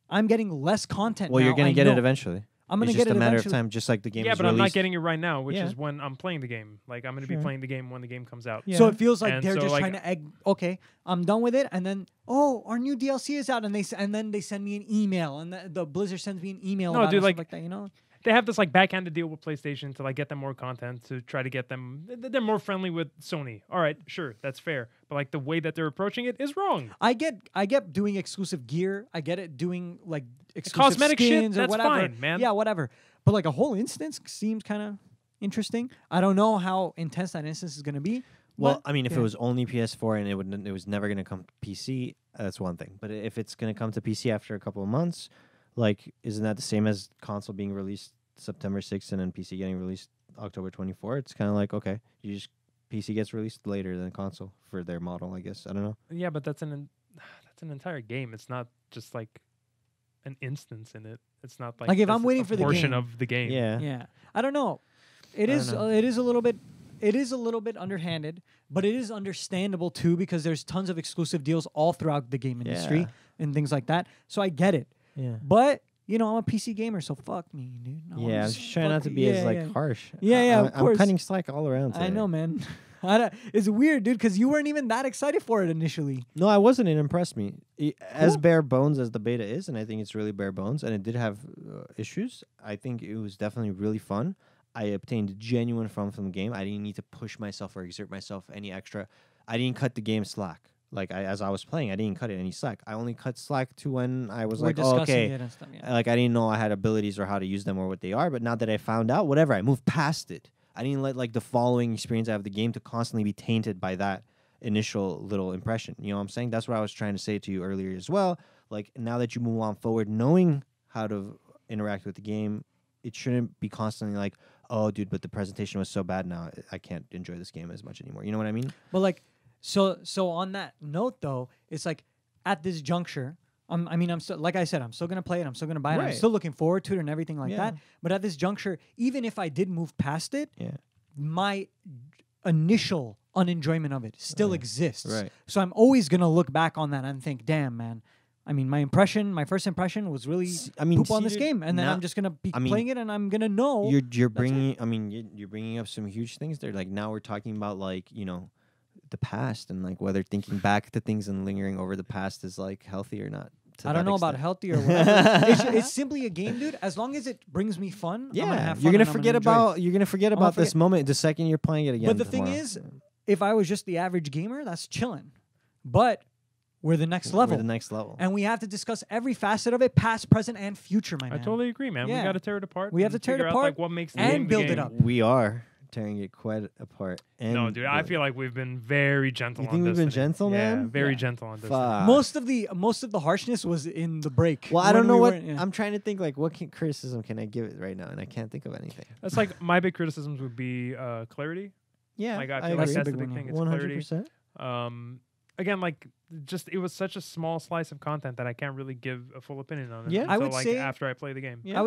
I'm getting less content. Well, you're going to get it eventually. I'm going to It's get just it a matter eventually. of time, just like the game. Yeah, is but I'm not released. getting it right now, which Yeah. is when I'm playing the game. Like, I'm going to be Sure. playing the game when the game comes out. Yeah. So it feels like And they're so, just like- trying to egg. Okay, I'm done with it, and then our new DLC is out, and then they send me an email, and the Blizzard sends me an email. No, about dude, it and stuff like- that, you know. They have this like backhanded deal with PlayStation to like get them more content to try to get them. They're more friendly with Sony. All right, sure, that's fair. But like the way that they're approaching it is wrong. I get doing exclusive gear. I get it doing like exclusive cosmetic shit, skins or that's whatever. fine, man. Yeah, whatever. But like a whole instance seems kind of interesting. I don't know how intense that instance is going to be. Well, but, I mean, if yeah. it was only PS4 and it was never going to come to PC, that's one thing. But if it's going to come to PC after a couple of months, like, isn't that the same as console being released September 6th and then PC getting released October 24th? It's kind of like, okay, PC gets released later than console for their model, I guess. I don't know. Yeah, but that's an entire game. It's not just like an instance in it. It's not like Like, if this I'm waiting a for the portion game. of the game. Yeah. Yeah, I don't know. It I is. don't know. It is a little bit. It is a little bit underhanded, but it is understandable too because there's tons of exclusive deals all throughout the game industry Yeah. and things like that. So I get it. Yeah. But I'm a PC gamer, so fuck me, dude. I wanna Yeah, I'm just just trying not to fuck- be as yeah, yeah. harsh. Yeah, of I'm course. cutting slack all around today. I know, man. It's weird, dude, because you weren't even that excited for it initially. No, I wasn't. It impressed me. As bare bones as the beta is, and I think it's really bare bones, and it did have issues. I think it was definitely really fun. I obtained genuine fun from the game. I didn't need to push myself or exert myself any extra. I didn't cut the game slack. Like as I was playing, I didn't cut it any slack. I only cut slack to when I was We're like, oh, discussing okay. it and stuff, yeah. Like I didn't know I had abilities or how to use them or what they are. But now that I found out, whatever, I moved past it. I didn't let like the following experience I have of the game to constantly be tainted by that initial little impression. You know what I'm saying? That's what I was trying to say to you earlier as well. Like now that you move on forward, knowing how to interact with the game, it shouldn't be constantly like, oh, dude, but the presentation was so bad now I can't enjoy this game as much anymore. You know what I mean? But like, so on that note though, it's like at this juncture, I'm still, like I said, I'm still gonna play it. I'm still gonna buy it. I'm Right. still looking forward to it and everything like Yeah. that. But at this juncture, even if I did move past it, Yeah. my initial unenjoyment of it still exists. Right. So I'm always gonna look back on that and think, damn, man. I mean, my first impression was really poop on this game, and then now- I'm just gonna be I mean, playing it, and I'm gonna know. You're bringing. I mean, you're bringing up some huge things there. Like now we're talking about like the past and like whether thinking back to things and lingering over the past is like healthy or not. to I don't that know about extent. healthy or whatever. it's simply a game, dude. As long as it brings me fun, I'm gonna have fun. you're gonna and I'm forget enjoy it. about you're gonna forget I'm gonna about this forget- moment the second you're playing it again. But the thing tomorrow. is, if I was just the average gamer, that's chilling. But we're the next We're level. the next level. And we have to discuss every facet of it, past, present, and future, my I man. totally agree, man. Yeah. We got to tear it apart. We have and to tear it figure out, apart like, what makes the and game the build it game. up. We are tearing it quite apart. And No, dude, I the- feel like we've been very gentle. You on think we've been Destiny. gentle, Yeah, man? very Yeah. gentle on this. Fuck. Most of the harshness was in the break. Well, I when don't know we what weren't- yeah. I'm trying to think. Like, what criticism can I give it right now? And I can't think of anything. That's like my big criticisms would be clarity. Yeah, Like I I feel like agree. that's the Big big one, thing. yeah. It's clarity. 100%. Again, like just it was such a small slice of content that I can't really give a full opinion on it. Yeah. until, I would like say- after I play the game. Yeah. I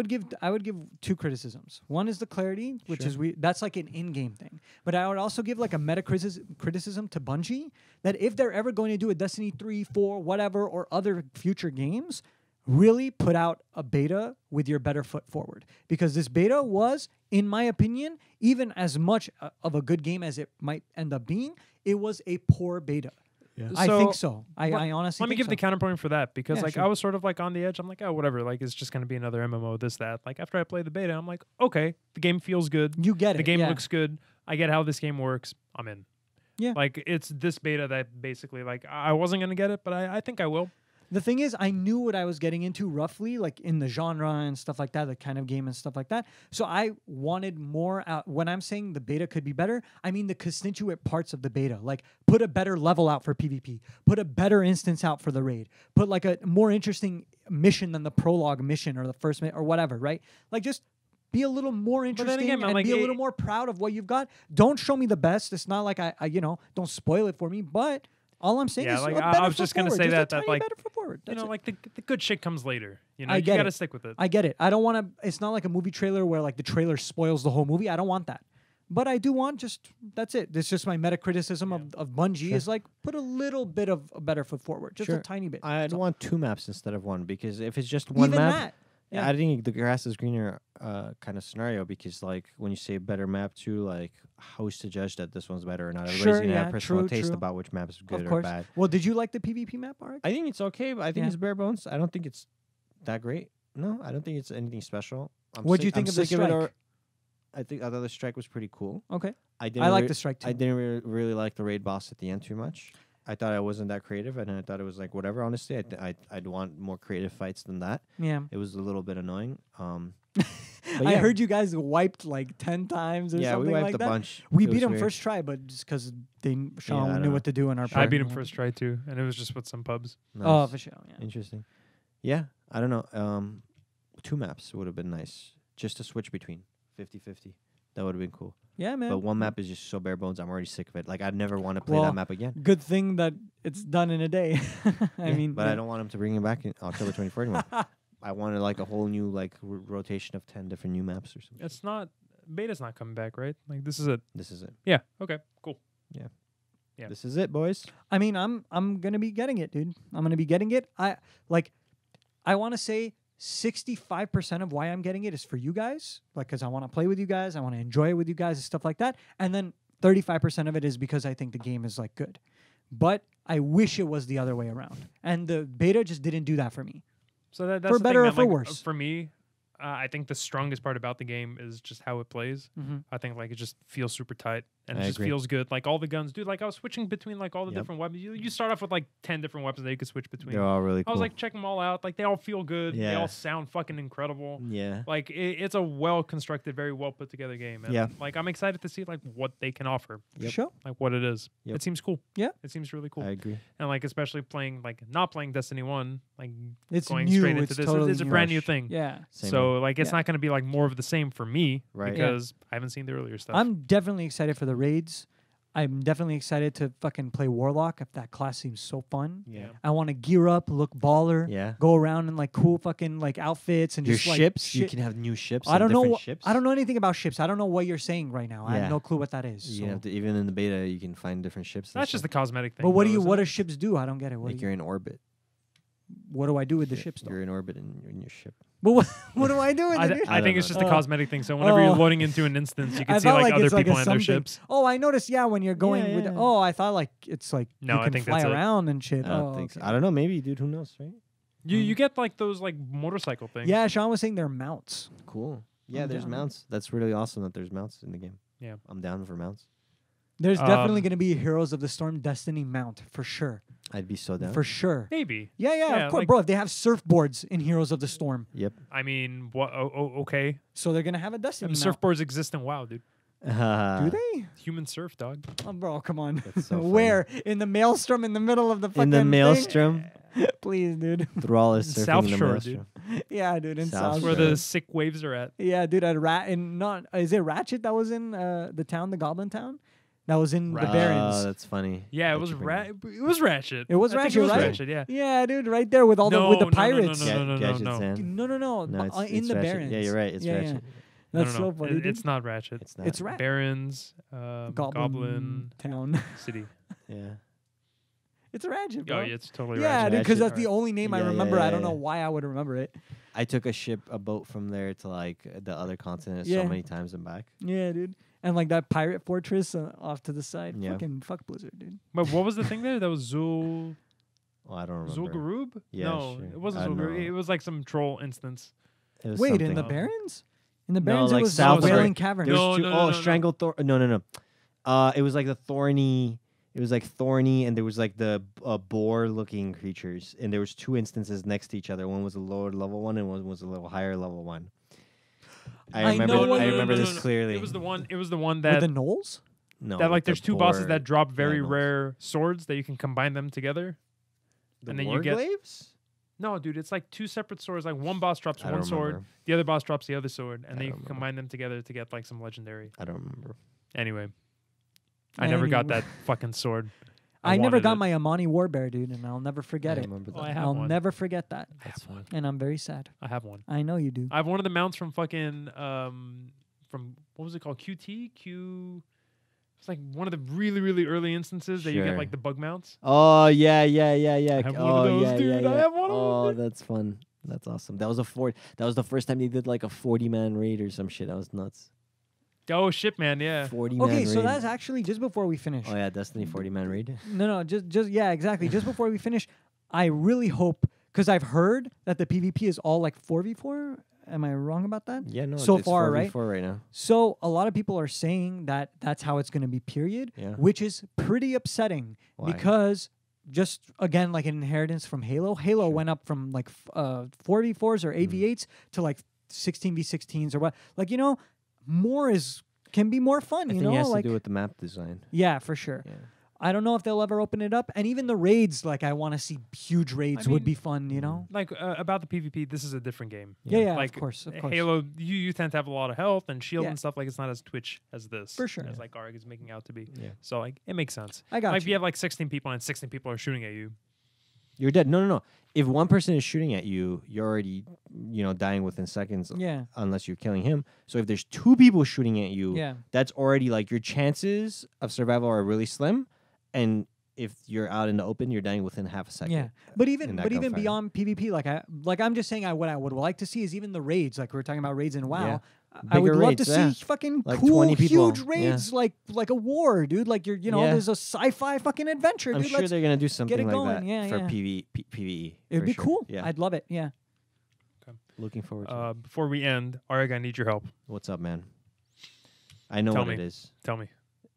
would give two criticisms. One is the clarity, which Sure. is that's like an in-game thing. But I would also give like a meta criticism to Bungie that if they're ever going to do a Destiny 3, 4, whatever, or other future games, really put out a beta with your better foot forward. Because this beta was, in my opinion, even as much of a good game as it might end up being, it was a poor beta. I So, think so. I Let- honestly Let me think give so. the counterpoint for that because Yeah, like sure. I was sort of like on the edge. I'm like, oh, whatever. Like it's just gonna be another MMO. This that. Like after I play the beta, I'm like, okay, the game feels good. You get The it. game yeah. looks good. I get how this game works. I'm in. Yeah. Like it's this beta that basically like I wasn't gonna get it, but I think I will. The thing is, I knew what I was getting into roughly, like in the genre and stuff like that, the kind of game and stuff like that. So I wanted more out. When I'm saying the beta could be better, I mean the constituent parts of the beta. Like put a better level out for PvP, put a better instance out for the raid, put like a more interesting mission than the prologue mission or the first or whatever, right? Like just be a little more then interesting again, man, and like, be a it- little more proud of what you've got. Don't show me the best. It's not like I don't spoil it for me, but all I'm saying Yeah, is like, a I better was foot just gonna forward, say just a that tiny like better foot forward. You That's know, it. like the good shit comes later. You know, I you get gotta it. stick with it. I get it. I don't want to. It's not like a movie trailer where like the trailer spoils the whole movie. I don't want that. But I do want just that's it. It's just my meta criticism of Bungie Sure. is like put a little bit of a better foot forward, just Sure. a tiny bit. I'd So want 2 maps instead of 1 because if it's just one even map, that. Yeah. I think the grass is greener kind of scenario because like when you say better map too, like who's to judge that this one's better or not? Everybody's Sure, gonna yeah, have personal true, taste true. about which map is good Of or course. bad. Well, did you like the PvP map, Arik? I think it's okay, but I think Yeah. it's bare bones. I don't think it's that great. No, I don't think it's anything special. What'd you I'm think of the sick it, strike? I thought the strike was pretty cool. Okay. I didn't. I like re- the strike too. I didn't really like the raid boss at the end too much. I thought I wasn't that creative, and I thought it was like whatever. Honestly, I'd want more creative fights than that. Yeah. It was a little bit annoying. I heard you guys wiped like 10 times or Yeah, something we wiped like a that. bunch. We It was beat him weird. first try, but just because Sean I knew don't know. what to do in our I part. beat him first try too, and it was just with some pubs. Oh, Nice. for sure. Yeah. Interesting. Yeah, I don't know. 2 maps would have been nice. Just to switch between 50-50. That would have been cool. Yeah, man. But 1 map is just so bare bones. I'm already sick of it. Like I'd never want to play Well, that map again. Good thing that it's done in a day. I Yeah, mean, but yeah. I don't want him to bring it back in October 24 anymore. I wanted like a whole new like rotation of 10 different new maps or something. It's not beta's not coming back, right? Like this is it. This is it. Yeah. Okay. Cool. Yeah. Yeah. This is it, boys. I mean, I'm gonna be getting it, dude. I'm gonna be getting it. I want to say 65% of why I'm getting it is for you guys, like because I want to play with you guys, I want to enjoy it with you guys and stuff like that. And then 35% of it is because I think the game is like good. But I wish it was the other way around. And the beta just didn't do that for me. So that's For the better thing, or man. for Like, worse. For me, I think the strongest part about the game is just how it plays. Mm-hmm. I think like it just feels super tight and I it just agree. feels good. Like all the guns, dude. Like I was switching between like all the Yep. different weapons. You start off with like 10 different weapons that you could switch between. They're all really I cool. was like checking them all out. Like they all feel good. They Yeah. all sound fucking incredible. yeah. Like it's a well constructed, very well put together game. And Yeah. like I'm excited to see like what they can offer. Yep. Sure. Like what it is. Yep. It seems cool. Yeah. It seems really cool. I agree. And like especially playing like not playing Destiny 1, like It's going new. straight into It's this. totally It's a new. brand new Fresh. thing. Yeah. Same So here. like it's Yeah. not going to be like more of the same for me Right. because I haven't seen the earlier stuff. I'm definitely excited for the raids. I'm definitely excited to fucking play Warlock if that class seems so fun. Yeah. I want to gear up, look baller, Yeah. go around in like cool fucking like outfits and Your just like ships, you shit. can have new ships. I don't know. different ships. I don't know anything about ships. I don't know what you're saying right now. I Yeah. have no clue what that is. You so- have to, even in the beta, you can find different ships. and That's just the stuff. cosmetic thing. But what do though, you? isn't What it? do ships do? I don't get it. What like do you're you? in orbit. What do I do with the You're- ships though? You're in orbit in your ship. But what do I do with I, it? th- dude? I I think don't it's just know. a cosmetic thing. So whenever Oh. you're loading into an instance, you I can see thought like other it's like people a and their something. ships. Oh, I noticed. Yeah, when you're going with. Yeah. Oh, I thought like it's like No, you I can think fly that's it. around and shit. I don't oh, think so. okay. I don't know. Maybe, dude. Who knows, right? You get like those like motorcycle things. Yeah, Sean was saying they're mounts. Cool. Yeah, I'm there's down. mounts. That's really awesome that there's mounts in the game. Yeah. I'm down for mounts. There's definitely Um, going to be a Heroes of the Storm Destiny mount for sure. I'd be so down. For sure. Maybe. Yeah, Yeah, of course, like- bro. If they have surfboards in Heroes of the Storm, Yep. I mean, what? Okay. so they're gonna have a Destiny mount. Surfboards exist in WoW, dude. Do they? Human surf, dog. Oh, bro, come on. That's so funny. Where in the maelstrom in the middle of the fucking In the thing? maelstrom, Please, dude. Thrall is surfing South in the Shore, maelstrom. Yeah, dude. In South South That's where Shore. the sick waves are at. Yeah, dude. At is it Ratchet that was in the town, the Goblin town? That was in the Barrens. That's funny. Yeah, it That was you bring It was Ratchet. It was I think Ratchet, it was right? Ratchet, yeah. Yeah, dude. Right there with all No, with the no, no, no, pirates. no, no. Gadget no. Sand. No, No, in it's the Ratchet. Barrens. Yeah, you're right. It's Yeah, Ratchet. yeah. No, That's no, no. so funny. dude. It's not Ratchet. It's not. It's Rat. Barons, Goblin town. City. Yeah. It's Ratchet, Oh, bro. yeah, it's totally Yeah, Ratchet. dude, because Ratchet. that's the only name I Yeah, yeah, remember. I don't yeah, know yeah. why I would remember it. I took a boat from there to like the other continent Yeah. so many times and back. Yeah, dude. And like that pirate fortress off to the side. Yeah. Fucking fuck Blizzard, dude. But what was the thing there? That was Oh, I don't remember. Zul'Gurub? Yeah, no, sure. it wasn't I don't Zul'Gurub. know. It was like some troll instance. It was Wait, in something. the Um, Barrens? In the No, Barrens, like it was south of Wailing it. Cavern. There's No, two, no, no, oh, no, no. Strangled Thor. No. It was like the thorny. It was like thorny, and there was like the boar-looking creatures, and there was two instances next to each other. One was a lower level one, and one was a little higher level one. I remember. know what I you- remember no, this clearly. It was the one. It was the one With that the Knolls? No, that like with the there's two bosses boar- that drop very no. rare swords that you can combine them together. The and then you get- Warglaves? No, dude, it's like two separate swords. Like one boss drops I one don't sword, remember. the other boss drops the other sword, and I then you don't can remember. combine them together to get like some legendary. I don't remember. Anyway, I never got Anyway. that fucking sword. I never wanted got it. my Amani Warbear, dude, and I'll never forget I it. remember that. Oh, I have I'll one. never forget that. I have one. And I'm very sad. I have one. I know you do. I have one of the mounts from fucking from what was it called? QT. It's like one of the really really early instances that you get Sure. like the bug mounts. Oh yeah. I have oh one of those, yeah, dude. yeah, I yeah. have one of Oh, them, dude. that's fun. That's awesome. That was the first time they did like a 40-man raid or some shit. That was nuts. Oh shit, man! Yeah. 40-man Okay, raid. so that's actually just before we finish. Oh yeah, Destiny 40-man raid. No, just yeah, exactly. Just before we finish, I really hope because I've heard that the PvP is all like 4v4. Am I wrong about that? Yeah, no. So it's far, 4v4 right? right now. So a lot of people are saying that that's how it's going to be. Period. Yeah. Which is pretty upsetting Why? because just again like an inheritance from Halo. Halo Sure. went up from like 4v4s or AV8s to like 16v16s or what. Like more can be more fun. I You think know, it has like to do with the map design. yeah, for sure. Yeah. I don't know if they'll ever open it up, and even the raids. Like I want to see huge raids would mean, be fun. You know. Like about the PvP, this is a different game. Yeah, Like of course. Halo, you tend to have a lot of health and shield Yeah. and stuff. Like it's not as twitch as this, For sure. as like Arg is making out to be. Yeah. So like it makes sense. I got Like if you. you have like 16 people and 16 people are shooting at you, You're dead. No. If one person is shooting at you, you're already, dying within seconds. Yeah. Unless you're killing him. So if there's 2 people shooting at you, Yeah. that's already like your chances of survival are really slim. And if you're out in the open, you're dying within half a second. Yeah, but even gunfire. beyond PvP, I'm just saying, what I would like to see is even the raids. Like we were talking about raids in WoW. Yeah. I would Bigger love to raids, see fucking Like cool, 20 people. huge raids, like a war, dude. Like there's a sci-fi fucking adventure. I'm dude. sure they're gonna do something it like going. that Yeah, for yeah. PvE. It'd for be sure. cool. Yeah, I'd love it. Yeah. looking forward to it. Before we end, Arg, I need your help. What's up, man? I know Tell what me. it is. Tell me.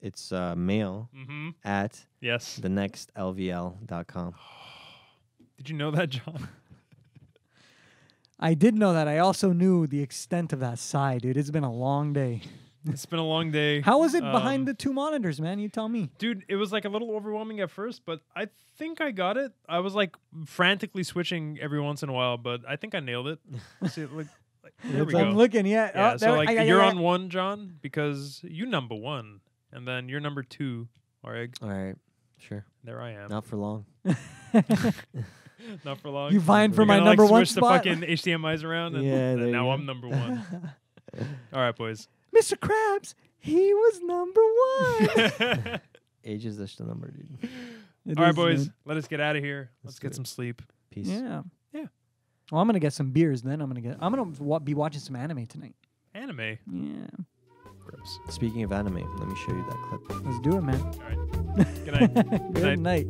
It's mail Mm-hmm. at Yes. thenextlvl.com. Did you know that, John? I did know that. I also knew the extent of that sigh, dude. It's been a long day. It's been a long day. How was it behind the 2 monitors, man? You tell me. Dude, it was like a little overwhelming at first, but I think I got it. I was like frantically switching every once in a while, but I think I nailed it. See, like, there we I'm go. looking. Yeah. Yeah, Oh, so there- like I- you're on 1, John, because you number 1, and then you're number 2, Arg. All right, sure. There I am. Not for long. Not for long. You vying for You're my gonna, like, number 1 switch spot, the fucking HDMI's around, and, Yeah, and there you now go. I'm number 1. All right, boys. Mr. Krabs. He was number 1. Age is just a number, dude. It All right, is, boys. man. Let us get out of here. Let's Let's get do some sleep. Peace. Yeah. Yeah. Well, I'm gonna get some beers. Then I'm gonna be watching some anime tonight. Anime. Yeah. Gross. Speaking of anime, let me show you that clip. Let's do it, man. All right. Good night. Good night.